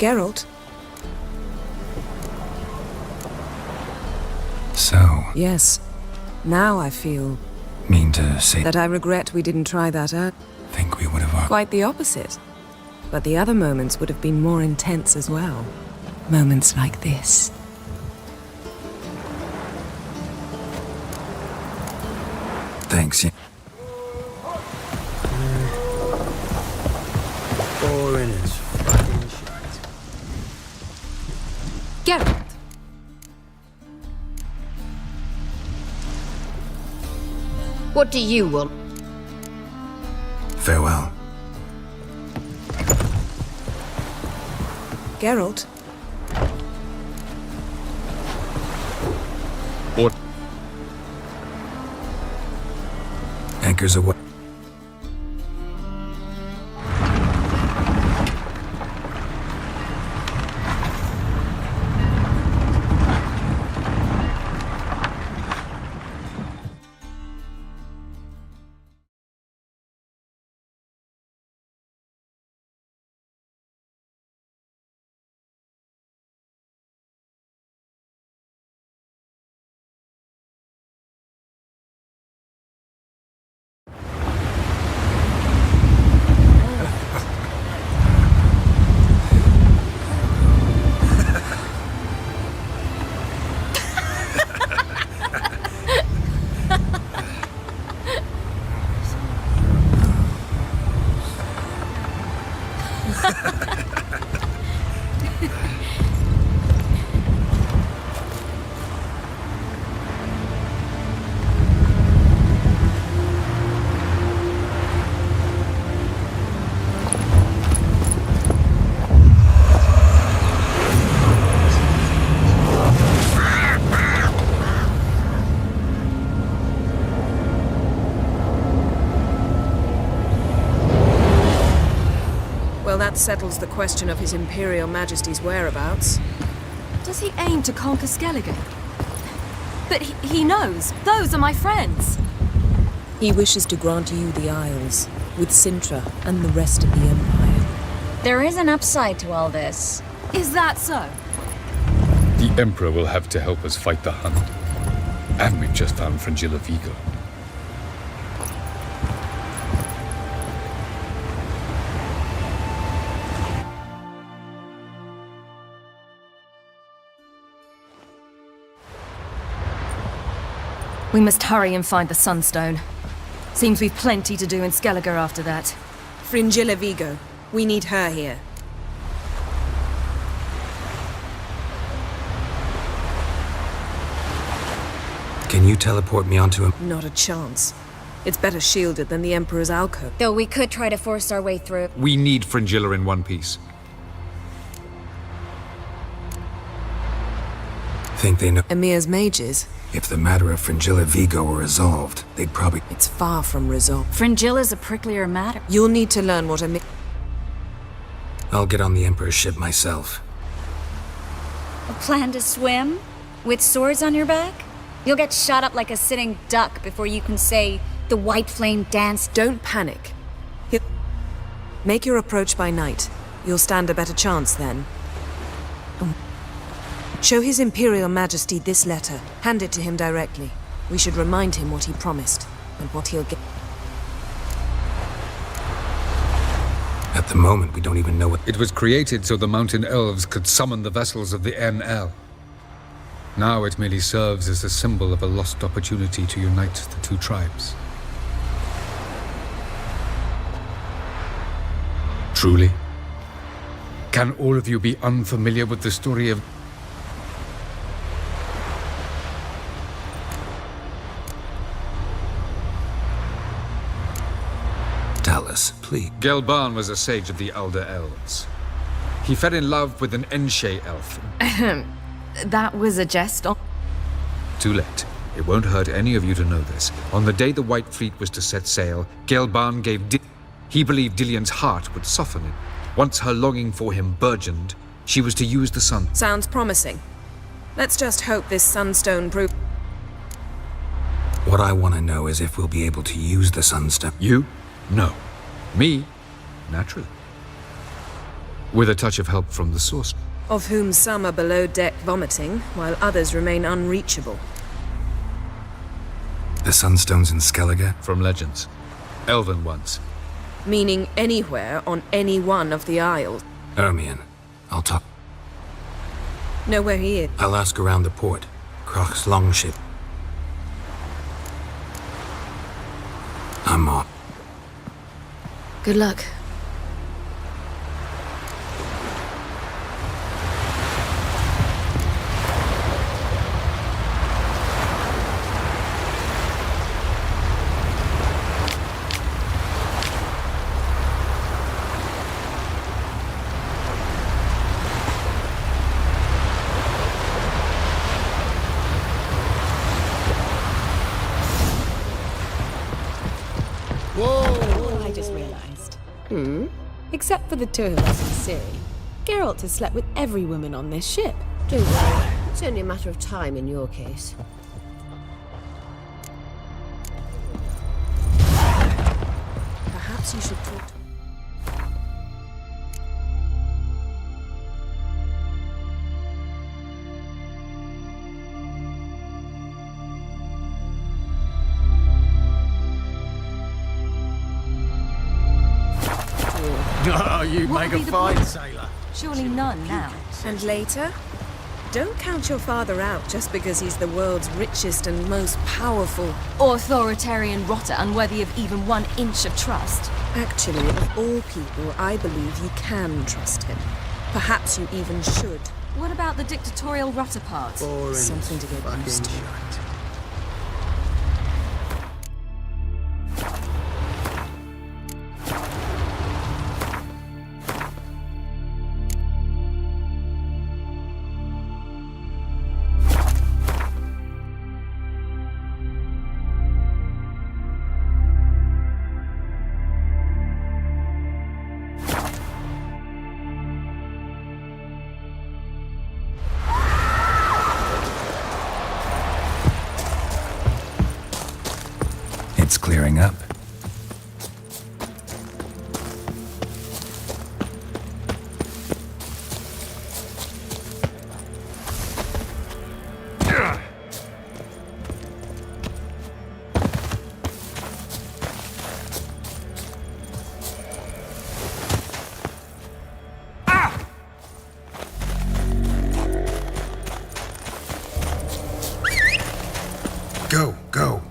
Geralt? So, Yes. Now I feel mean to say that I regret we didn't try that out. think we would have... Quite the opposite. But the other moments would have been more intense as well. Moments like this. Thanks, yeah. Boring as fucking shit. Geralt. What do you want? Farewell. Geralt? Or Anchors away. Well, that settles the question of His Imperial Majesty's whereabouts. Does he aim to conquer Skellige? But he knows. Those are my friends. He wishes to grant you the Isles, with Sintra and the rest of the Empire. There is an upside to all this. Is that so? the Emperor will have to help us fight the Hunt. And we've just found Fringilla Vigo. We must hurry and find the Sunstone. Seems we've plenty to do in Skellige after that. Fringilla Vigo. We need her here. Can you teleport me onto him? Not a chance. It's better shielded than the Emperor's alcove. Though we could try to force our way through. We need Fringilla in one piece. Think they know? Emir's mages? If the matter of Fringilla Vigo were resolved, they'd probably... It's far from resolved. Fringilla's a pricklier matter. You'll need to learn what Emir... I'll get on the Emperor's ship myself. A plan to swim? With swords on your back? You'll get shot up like a sitting duck before you can say, the white flame danced. Don't panic. Make your approach by night. You'll stand a better chance then. Show His Imperial Majesty this letter. Hand it to him directly. We should remind him what he promised, and what he'll get. At the moment, we don't even know what... It was created so the Mountain Elves could summon the vessels of the NL. Now it merely serves as a symbol of a lost opportunity to unite the two tribes. Truly? Can all of you be unfamiliar with the story of... Tell us, please. Gelban was a sage of the Elder Elves. He fell in love with an Enshe elf. That was a jest. Too late. It won't hurt any of you to know this. On the day the White Fleet was to set sail, Gelban gave he believed Dillion's heart would soften it. Once her longing for him burgeoned, she was to use the sun. Sounds promising. Let's just hope this Sunstone proves... What I want to know is if we'll be able to use the Sunstone. You? No. Me? Naturally. With a touch of help from the source. Of whom some are below deck vomiting, while others remain unreachable. The Sunstones in Skellige? From legends. Elven ones. Meaning anywhere on any one of the isles. Ermion. I'll talk. Know where he is? I'll ask around the port. Croc's longship. I'm off. Good luck. I just realised. Except for the two of us in Ciri, Geralt has slept with every woman on this ship. Don't worry. It's only a matter of time in your case. Perhaps you should talk to... Oh, you What make would a be the fine point? sailor. Surely none now. And later? Don't count your father out just because he's the world's richest and most powerful. Authoritarian rotter unworthy of even 1 inch of trust. Actually, of all people, I believe you can trust him. Perhaps you even should. What about the dictatorial rotter part? Boring. Something to get used to. It's clearing up. Go, go.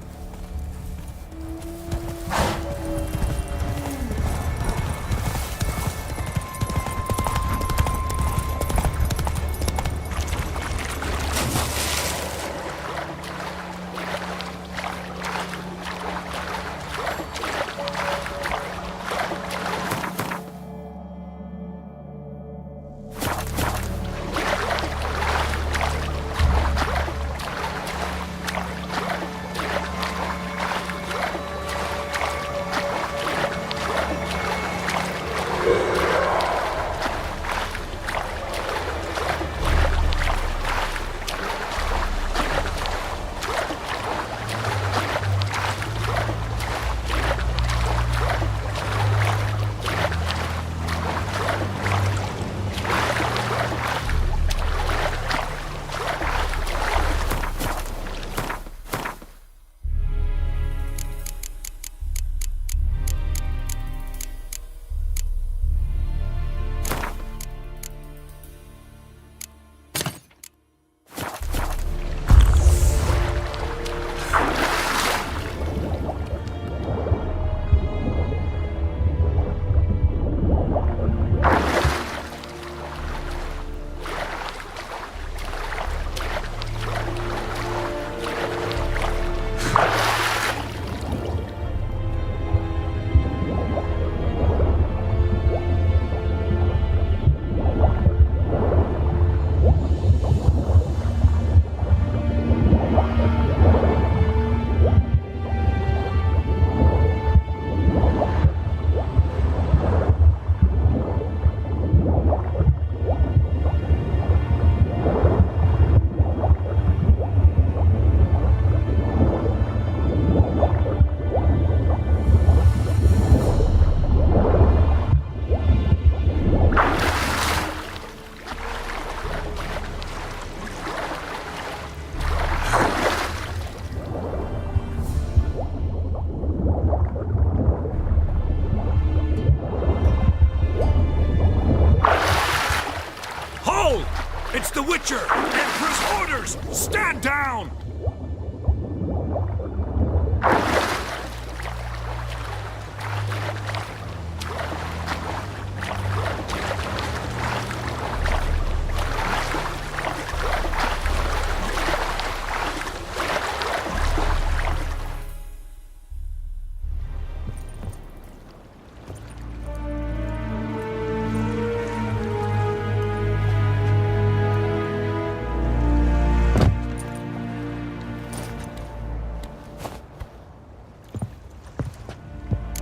Guards, stand down!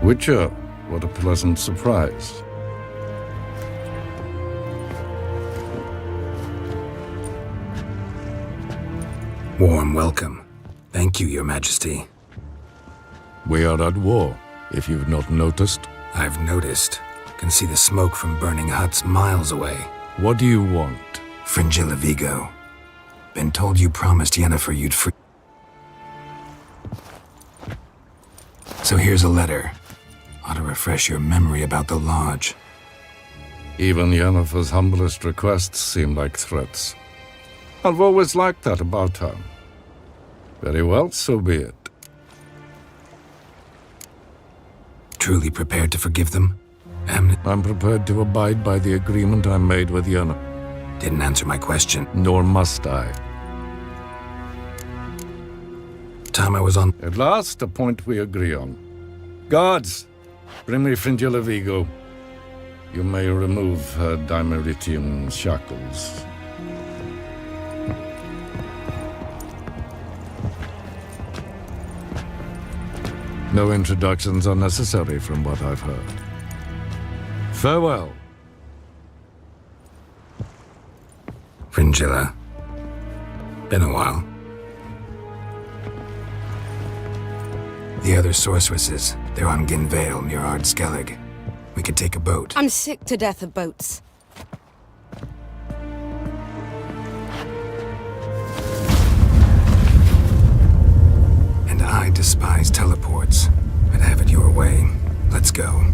Witcher, what a pleasant surprise. Warm welcome. Thank you, Your Majesty. We are at war, if you've not noticed. I've noticed. Can see the smoke from burning huts miles away. What do you want? Fringilla Vigo. Been told you promised Yennefer you'd free. So here's a letter. Ought to refresh your memory about the Lodge. Even Yennefer's humblest requests seem like threats. I've always liked that about her. Very well, so be it. Truly prepared to forgive them? I'm prepared to abide by the agreement I made with Yennefer. Didn't answer my question. Nor must I. Time I was on... At last, a point we agree on. Guards, bring me Fringilla Vigo. You may remove her dimeritium shackles. No introductions are necessary from what I've heard. Farewell. Fringilla. Been a while. The other sorceresses, they're on Ginvale near Ardskellig. We could take a boat. I'm sick to death of boats. And I despise teleports. I'd have it your way. Let's go.